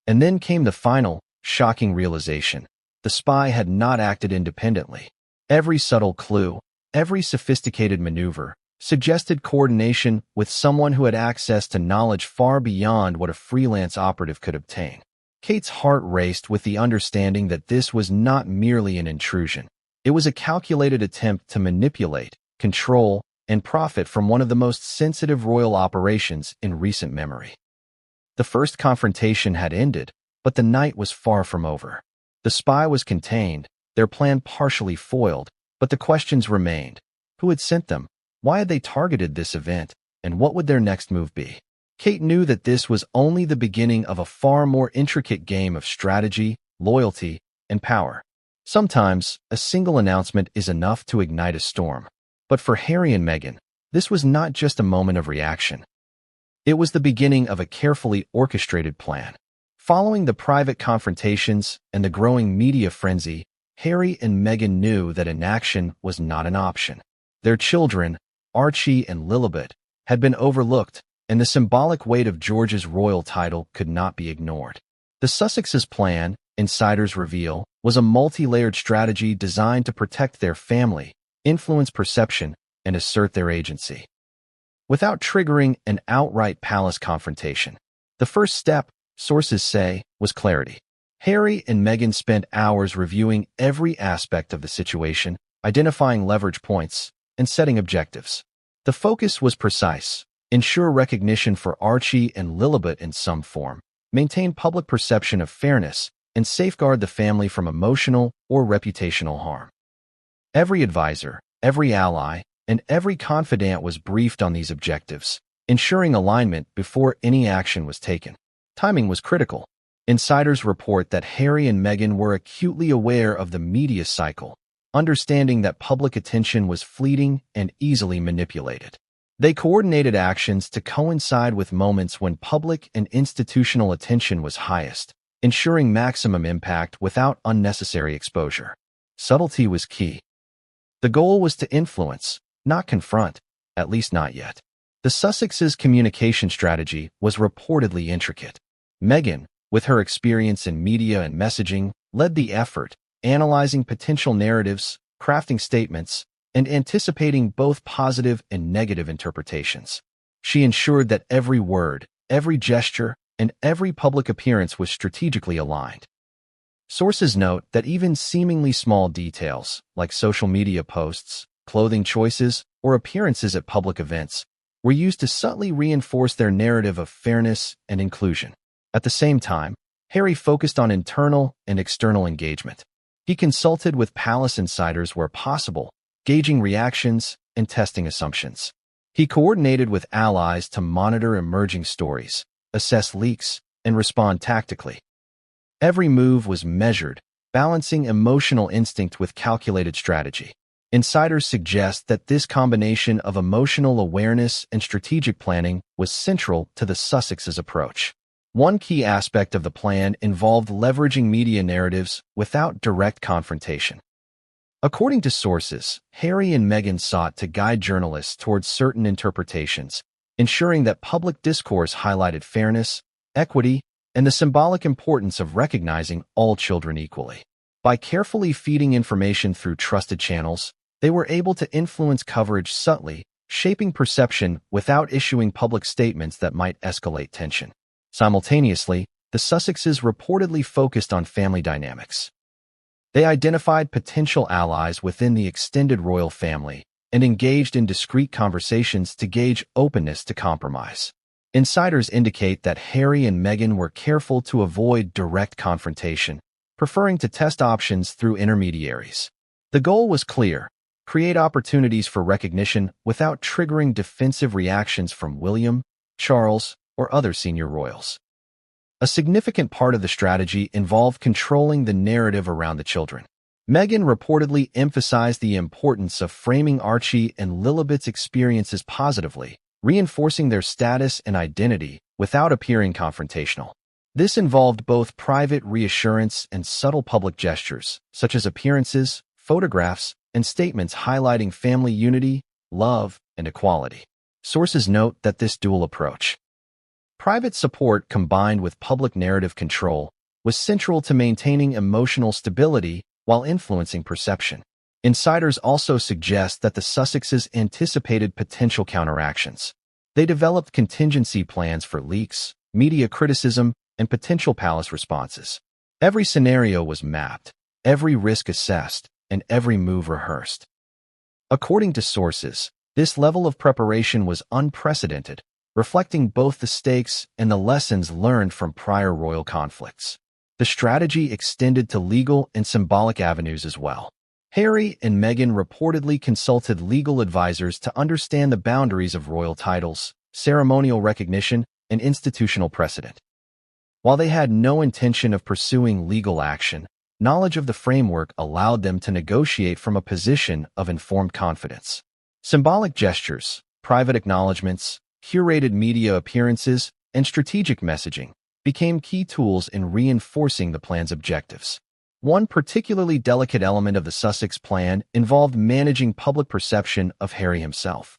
And then came the final, shocking realization. The spy had not acted independently. Every subtle clue, every sophisticated maneuver, suggested coordination with someone who had access to knowledge far beyond what a freelance operative could obtain. Kate's heart raced with the understanding that this was not merely an intrusion. It was a calculated attempt to manipulate, control, and profit from one of the most sensitive royal operations in recent memory. The first confrontation had ended, but the night was far from over. The spy was contained, their plan partially foiled, but the questions remained. Who had sent them? Why had they targeted this event? And what would their next move be? Kate knew that this was only the beginning of a far more intricate game of strategy, loyalty, and power. Sometimes, a single announcement is enough to ignite a storm. But for Harry and Meghan, this was not just a moment of reaction. It was the beginning of a carefully orchestrated plan. Following the private confrontations and the growing media frenzy, Harry and Meghan knew that inaction was not an option. Their children, Archie and Lilibet, had been overlooked, and the symbolic weight of George's royal title could not be ignored. The Sussexes' plan, insiders reveal, was a multi-layered strategy designed to protect their family, influence perception, and assert their agency. Without triggering an outright palace confrontation, the first step, sources say, was clarity. Harry and Meghan spent hours reviewing every aspect of the situation, identifying leverage points, and setting objectives. The focus was precise: ensure recognition for Archie and Lilibet in some form, maintain public perception of fairness, and safeguard the family from emotional or reputational harm. Every advisor, every ally, and every confidant was briefed on these objectives, ensuring alignment before any action was taken. Timing was critical. Insiders report that Harry and Meghan were acutely aware of the media cycle, understanding that public attention was fleeting and easily manipulated. They coordinated actions to coincide with moments when public and institutional attention was highest, ensuring maximum impact without unnecessary exposure. Subtlety was key. The goal was to influence, not confront, at least not yet. The Sussexes' communication strategy was reportedly intricate. Meghan, with her experience in media and messaging, led the effort, analyzing potential narratives, crafting statements, and anticipating both positive and negative interpretations. She ensured that every word, every gesture, and every public appearance was strategically aligned. Sources note that even seemingly small details, like social media posts, clothing choices, or appearances at public events, were used to subtly reinforce their narrative of fairness and inclusion. At the same time, Harry focused on internal and external engagement. He consulted with palace insiders where possible, gauging reactions and testing assumptions. He coordinated with allies to monitor emerging stories, assess leaks, and respond tactically. Every move was measured, balancing emotional instinct with calculated strategy. Insiders suggest that this combination of emotional awareness and strategic planning was central to the Sussexes' approach. One key aspect of the plan involved leveraging media narratives without direct confrontation. According to sources, Harry and Meghan sought to guide journalists towards certain interpretations, ensuring that public discourse highlighted fairness, equity, and the symbolic importance of recognizing all children equally. By carefully feeding information through trusted channels, they were able to influence coverage subtly, shaping perception without issuing public statements that might escalate tension. Simultaneously, the Sussexes reportedly focused on family dynamics. They identified potential allies within the extended royal family and engaged in discreet conversations to gauge openness to compromise. Insiders indicate that Harry and Meghan were careful to avoid direct confrontation, preferring to test options through intermediaries. The goal was clear: create opportunities for recognition without triggering defensive reactions from William, Charles, or other senior royals. A significant part of the strategy involved controlling the narrative around the children. Meghan reportedly emphasized the importance of framing Archie and Lilibet's experiences positively, reinforcing their status and identity without appearing confrontational. This involved both private reassurance and subtle public gestures, such as appearances, photographs, and statements highlighting family unity, love, and equality. Sources note that this dual approach, private support combined with public narrative control, was central to maintaining emotional stability while influencing perception. Insiders also suggest that the Sussexes anticipated potential counteractions. They developed contingency plans for leaks, media criticism, and potential palace responses. Every scenario was mapped, every risk assessed, and every move rehearsed. According to sources, this level of preparation was unprecedented, reflecting both the stakes and the lessons learned from prior royal conflicts. The strategy extended to legal and symbolic avenues as well. Harry and Meghan reportedly consulted legal advisors to understand the boundaries of royal titles, ceremonial recognition, and institutional precedent. While they had no intention of pursuing legal action, knowledge of the framework allowed them to negotiate from a position of informed confidence. Symbolic gestures, private acknowledgments, curated media appearances, and strategic messaging became key tools in reinforcing the plan's objectives. One particularly delicate element of the Sussex plan involved managing public perception of Harry himself.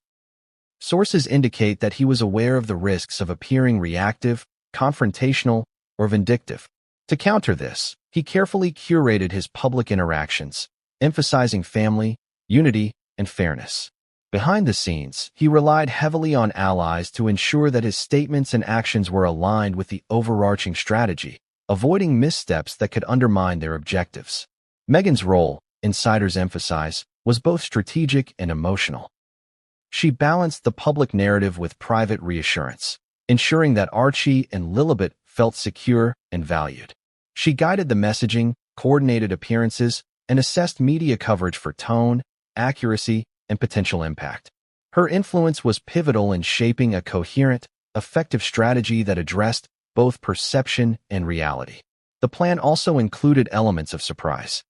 Sources indicate that he was aware of the risks of appearing reactive, confrontational, or vindictive. To counter this, he carefully curated his public interactions, emphasizing family, unity, and fairness. Behind the scenes, he relied heavily on allies to ensure that his statements and actions were aligned with the overarching strategy, avoiding missteps that could undermine their objectives. Meghan's role, insiders emphasize, was both strategic and emotional. She balanced the public narrative with private reassurance, ensuring that Archie and Lilibet felt secure and valued. She guided the messaging, coordinated appearances, and assessed media coverage for tone, accuracy, and potential impact. Her influence was pivotal in shaping a coherent, effective strategy that addressed both perception and reality. The plan also included elements of surprise.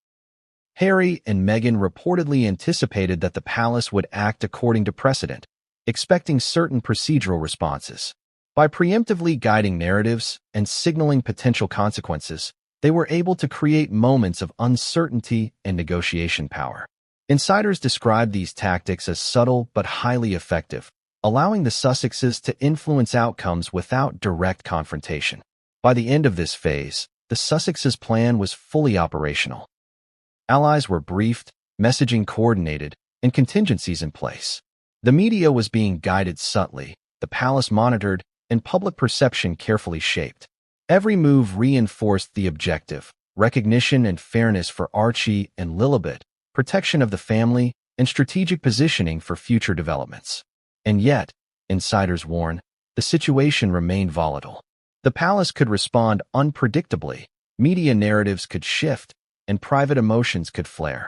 Harry and Meghan reportedly anticipated that the palace would act according to precedent, expecting certain procedural responses. By preemptively guiding narratives and signaling potential consequences, they were able to create moments of uncertainty and negotiation power. Insiders describe these tactics as subtle but highly effective, allowing the Sussexes to influence outcomes without direct confrontation. By the end of this phase, the Sussexes' plan was fully operational. Allies were briefed, messaging coordinated, and contingencies in place. The media was being guided subtly, the palace monitored, and public perception carefully shaped. Every move reinforced the objective: recognition and fairness for Archie and Lilibet, protection of the family, and strategic positioning for future developments. And yet, insiders warn, the situation remained volatile. The palace could respond unpredictably, media narratives could shift, and private emotions could flare.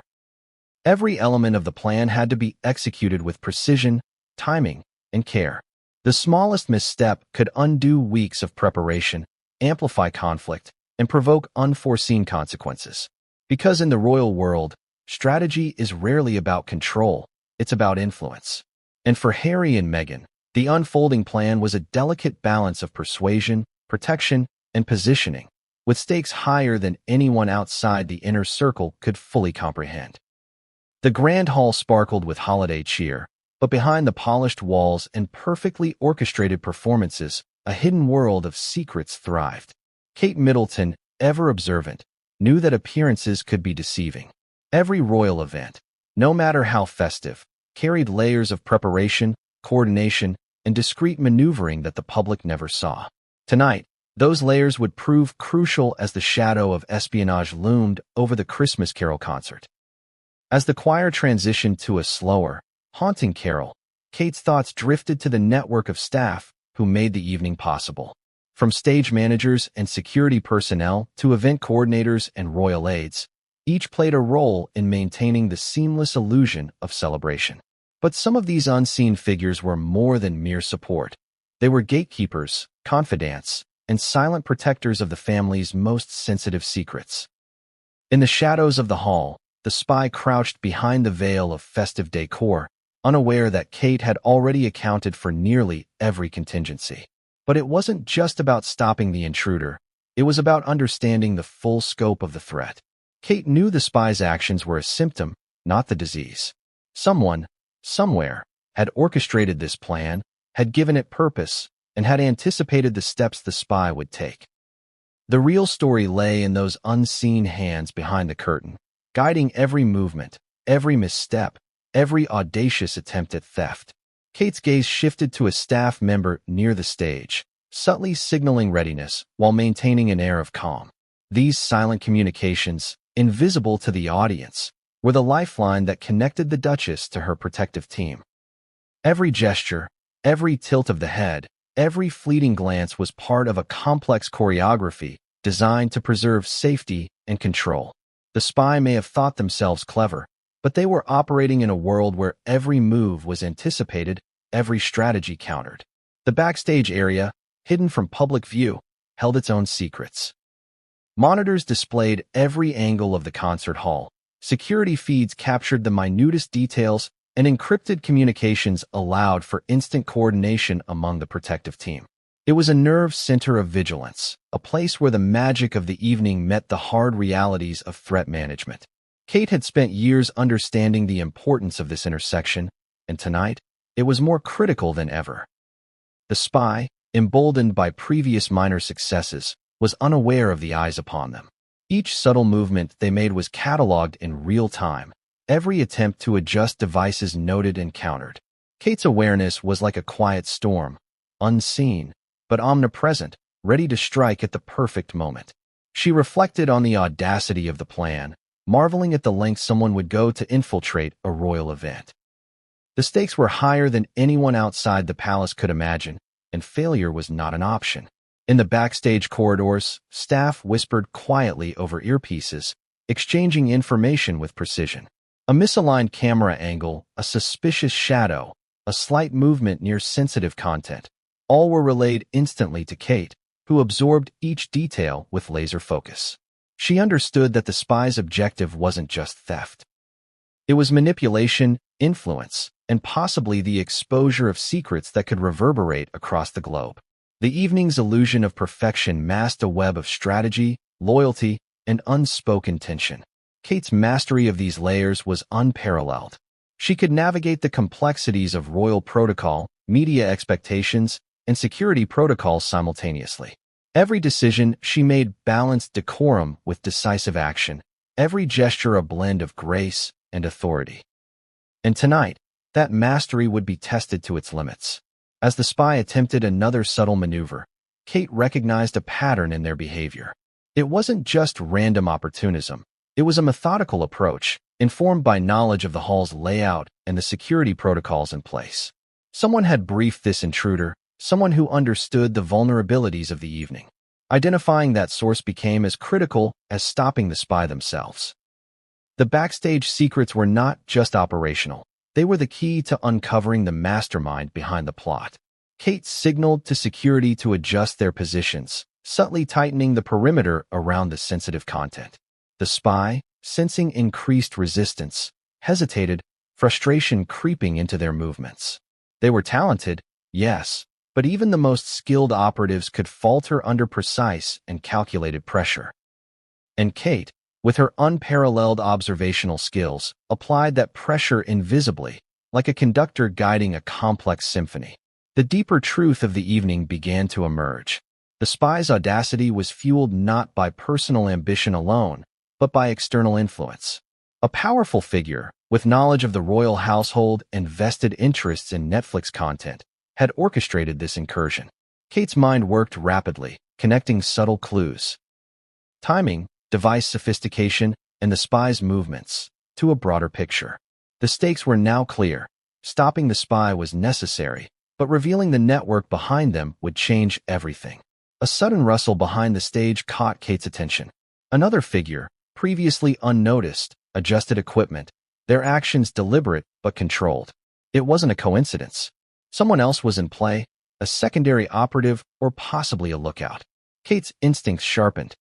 Every element of the plan had to be executed with precision, timing, and care. The smallest misstep could undo weeks of preparation, amplify conflict, and provoke unforeseen consequences. Because in the royal world, strategy is rarely about control, it's about influence. And for Harry and Meghan, the unfolding plan was a delicate balance of persuasion, protection, and positioning, with stakes higher than anyone outside the inner circle could fully comprehend. The grand hall sparkled with holiday cheer, but behind the polished walls and perfectly orchestrated performances, a hidden world of secrets thrived. Kate Middleton, ever observant, knew that appearances could be deceiving. Every royal event, no matter how festive, carried layers of preparation, coordination, and discreet maneuvering that the public never saw. Tonight, those layers would prove crucial as the shadow of espionage loomed over the Christmas Carol concert. As the choir transitioned to a slower, haunting carol, Kate's thoughts drifted to the network of staff who made the evening possible. From stage managers and security personnel to event coordinators and royal aides, each played a role in maintaining the seamless illusion of celebration. But some of these unseen figures were more than mere support. They were gatekeepers, confidants, and silent protectors of the family's most sensitive secrets. In the shadows of the hall, the spy crouched behind the veil of festive decor, unaware that Kate had already accounted for nearly every contingency. But it wasn't just about stopping the intruder. It was about understanding the full scope of the threat. Kate knew the spy's actions were a symptom, not the disease. Someone, somewhere, had orchestrated this plan, had given it purpose, and had anticipated the steps the spy would take. The real story lay in those unseen hands behind the curtain, guiding every movement, every misstep, every audacious attempt at theft. Kate's gaze shifted to a staff member near the stage, subtly signaling readiness while maintaining an air of calm. These silent communications, invisible to the audience, were the lifeline that connected the Duchess to her protective team. Every gesture, every tilt of the head, every fleeting glance was part of a complex choreography designed to preserve safety and control. The spy may have thought themselves clever, but they were operating in a world where every move was anticipated, every strategy countered. The backstage area, hidden from public view, held its own secrets. Monitors displayed every angle of the concert hall. Security feeds captured the minutest details, and encrypted communications allowed for instant coordination among the protective team. It was a nerve center of vigilance, a place where the magic of the evening met the hard realities of threat management. Kate had spent years understanding the importance of this intersection, and tonight, it was more critical than ever. The spy, emboldened by previous minor successes, was unaware of the eyes upon them. Each subtle movement they made was cataloged in real time, every attempt to adjust devices noted and countered. Kate's awareness was like a quiet storm, unseen, but omnipresent, ready to strike at the perfect moment. She reflected on the audacity of the plan, marveling at the lengths someone would go to infiltrate a royal event. The stakes were higher than anyone outside the palace could imagine, and failure was not an option. In the backstage corridors, staff whispered quietly over earpieces, exchanging information with precision. A misaligned camera angle, a suspicious shadow, a slight movement near sensitive content, all were relayed instantly to Kate, who absorbed each detail with laser focus. She understood that the spy's objective wasn't just theft. It was manipulation, influence, and possibly the exposure of secrets that could reverberate across the globe. The evening's illusion of perfection masked a web of strategy, loyalty, and unspoken tension. Kate's mastery of these layers was unparalleled. She could navigate the complexities of royal protocol, media expectations, and security protocols simultaneously. Every decision she made balanced decorum with decisive action, every gesture a blend of grace and authority. And tonight, that mastery would be tested to its limits. As the spy attempted another subtle maneuver, Kate recognized a pattern in their behavior. It wasn't just random opportunism. It was a methodical approach, informed by knowledge of the hall's layout and the security protocols in place. Someone had briefed this intruder, someone who understood the vulnerabilities of the evening. Identifying that source became as critical as stopping the spy themselves. The backstage secrets were not just operational. They were the key to uncovering the mastermind behind the plot. Kate signaled to security to adjust their positions, subtly tightening the perimeter around the sensitive content. The spy, sensing increased resistance, hesitated, frustration creeping into their movements. They were talented, yes, but even the most skilled operatives could falter under precise and calculated pressure. And Kate, with her unparalleled observational skills, applied that pressure invisibly, like a conductor guiding a complex symphony. The deeper truth of the evening began to emerge. The spy's audacity was fueled not by personal ambition alone, but by external influence. A powerful figure, with knowledge of the royal household and vested interests in Netflix content, had orchestrated this incursion. Kate's mind worked rapidly, connecting subtle clues, timing, device sophistication, and the spy's movements to a broader picture. The stakes were now clear. Stopping the spy was necessary, but revealing the network behind them would change everything. A sudden rustle behind the stage caught Kate's attention. Another figure, previously unnoticed, adjusted equipment, their actions deliberate but controlled. It wasn't a coincidence. Someone else was in play, a secondary operative or possibly a lookout. Kate's instincts sharpened.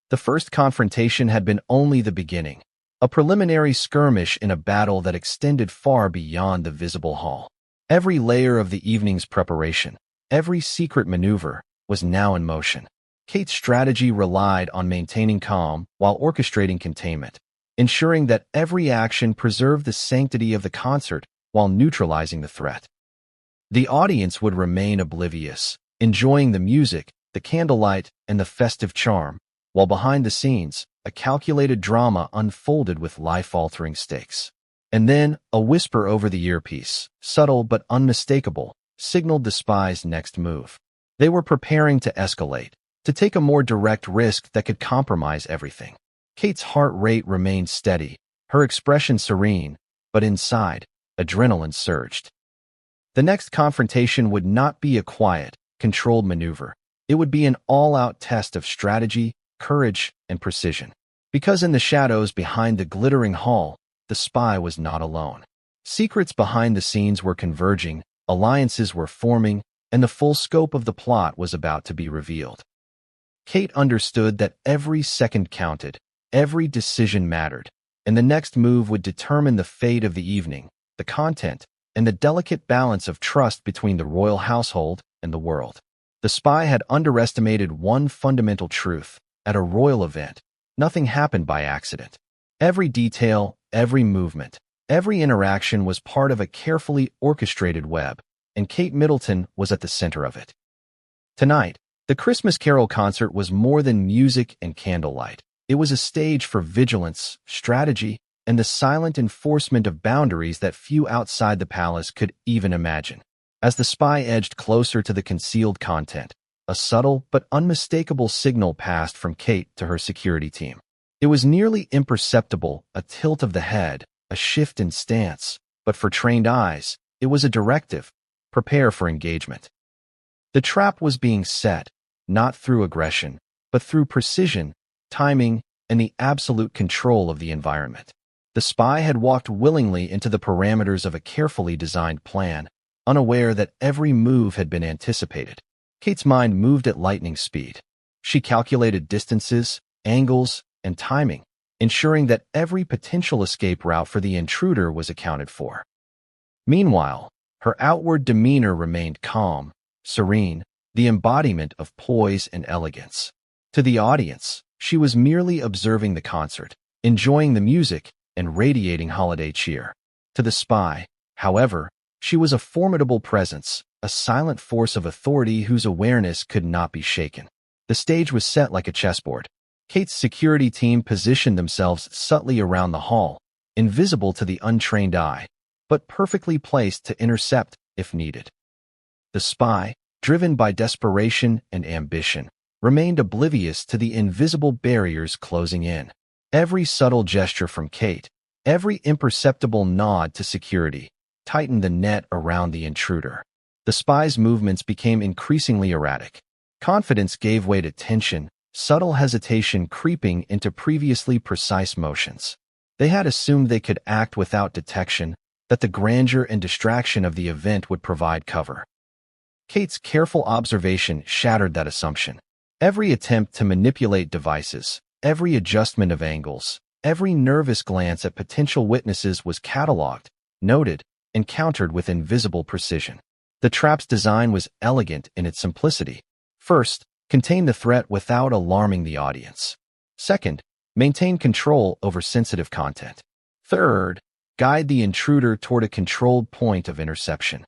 The first confrontation had been only the beginning, a preliminary skirmish in a battle that extended far beyond the visible hall. Every layer of the evening's preparation, every secret maneuver, was now in motion. Kate's strategy relied on maintaining calm while orchestrating containment, ensuring that every action preserved the sanctity of the concert while neutralizing the threat. The audience would remain oblivious, enjoying the music, the candlelight, and the festive charm, while behind the scenes, a calculated drama unfolded with life-altering stakes. And then, a whisper over the earpiece, subtle but unmistakable, signaled the spy's next move. They were preparing to escalate, to take a more direct risk that could compromise everything. Kate's heart rate remained steady, her expression serene, but inside, adrenaline surged. The next confrontation would not be a quiet, controlled maneuver. It would be an all-out test of strategy, courage, and precision. Because in the shadows behind the glittering hall, the spy was not alone. Secrets behind the scenes were converging, alliances were forming, and the full scope of the plot was about to be revealed. Kate understood that every second counted, every decision mattered, and the next move would determine the fate of the evening, the content, and the delicate balance of trust between the royal household and the world. The spy had underestimated one fundamental truth. At a royal event, nothing happened by accident. Every detail, every movement, every interaction was part of a carefully orchestrated web, and Kate Middleton was at the center of it. Tonight, the Christmas Carol concert was more than music and candlelight. It was a stage for vigilance, strategy, and the silent enforcement of boundaries that few outside the palace could even imagine. As the spy edged closer to the concealed content, a subtle but unmistakable signal passed from Kate to her security team. It was nearly imperceptible, a tilt of the head, a shift in stance, but for trained eyes, it was a directive: prepare for engagement. The trap was being set, not through aggression, but through precision, timing, and the absolute control of the environment. The spy had walked willingly into the parameters of a carefully designed plan, unaware that every move had been anticipated. Kate's mind moved at lightning speed. She calculated distances, angles, and timing, ensuring that every potential escape route for the intruder was accounted for. Meanwhile, her outward demeanor remained calm, serene, the embodiment of poise and elegance. To the audience, she was merely observing the concert, enjoying the music, and radiating holiday cheer. To the spy, however, she was a formidable presence, a silent force of authority whose awareness could not be shaken. The stage was set like a chessboard. Kate's security team positioned themselves subtly around the hall, invisible to the untrained eye, but perfectly placed to intercept if needed. The spy, driven by desperation and ambition, remained oblivious to the invisible barriers closing in. Every subtle gesture from Kate, every imperceptible nod to security, tightened the net around the intruder. The spy's movements became increasingly erratic. Confidence gave way to tension, subtle hesitation creeping into previously precise motions. They had assumed they could act without detection, that the grandeur and distraction of the event would provide cover. Kate's careful observation shattered that assumption. Every attempt to manipulate devices, every adjustment of angles, Every nervous glance at potential witnesses was cataloged, noted, and countered with invisible precision. The trap's design was elegant in its simplicity. First, contain the threat without alarming the audience. Second, maintain control over sensitive content. Third, guide the intruder toward a controlled point of interception.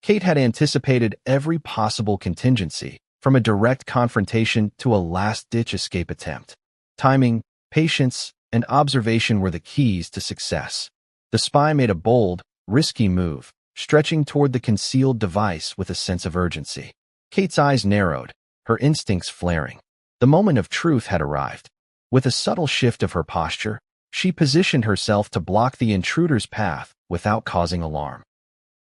Kate had anticipated every possible contingency, from a direct confrontation to a last-ditch escape attempt. Timing, patience, and observation were the keys to success. The spy made a bold, risky move, stretching toward the concealed device with a sense of urgency. Kate's eyes narrowed, her instincts flaring. The moment of truth had arrived. With a subtle shift of her posture, she positioned herself to block the intruder's path without causing alarm.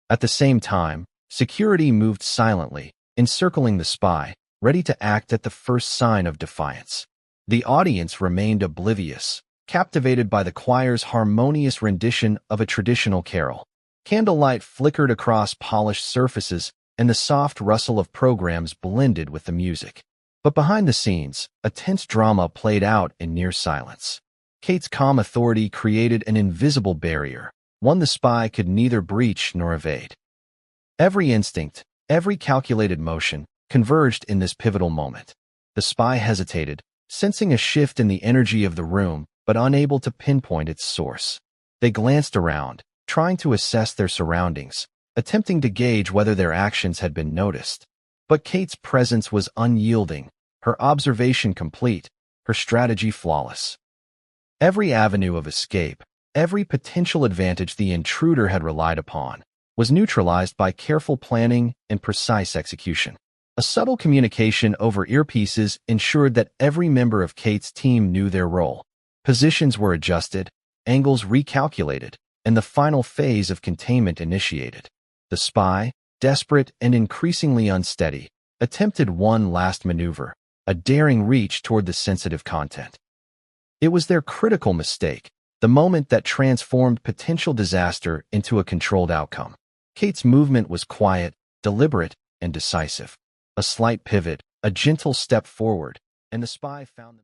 At the same time, security moved silently, encircling the spy, ready to act at the first sign of defiance. The audience remained oblivious, captivated by the choir's harmonious rendition of a traditional carol. Candlelight flickered across polished surfaces, and the soft rustle of programs blended with the music. But behind the scenes, a tense drama played out in near silence. Kate's calm authority created an invisible barrier, one the spy could neither breach nor evade. Every instinct, every calculated motion, converged in this pivotal moment. The spy hesitated, sensing a shift in the energy of the room, but unable to pinpoint its source. They glanced around, trying to assess their surroundings, attempting to gauge whether their actions had been noticed. But Kate's presence was unyielding, her observation complete, her strategy flawless. Every avenue of escape, every potential advantage the intruder had relied upon, was neutralized by careful planning and precise execution. A subtle communication over earpieces ensured that every member of Kate's team knew their role. Positions were adjusted, angles recalculated, and the final phase of containment initiated. The spy, desperate and increasingly unsteady, attempted one last maneuver, a daring reach toward the sensitive content. It was their critical mistake, the moment that transformed potential disaster into a controlled outcome. Kate's movement was quiet, deliberate, and decisive. A slight pivot, a gentle step forward, and the spy found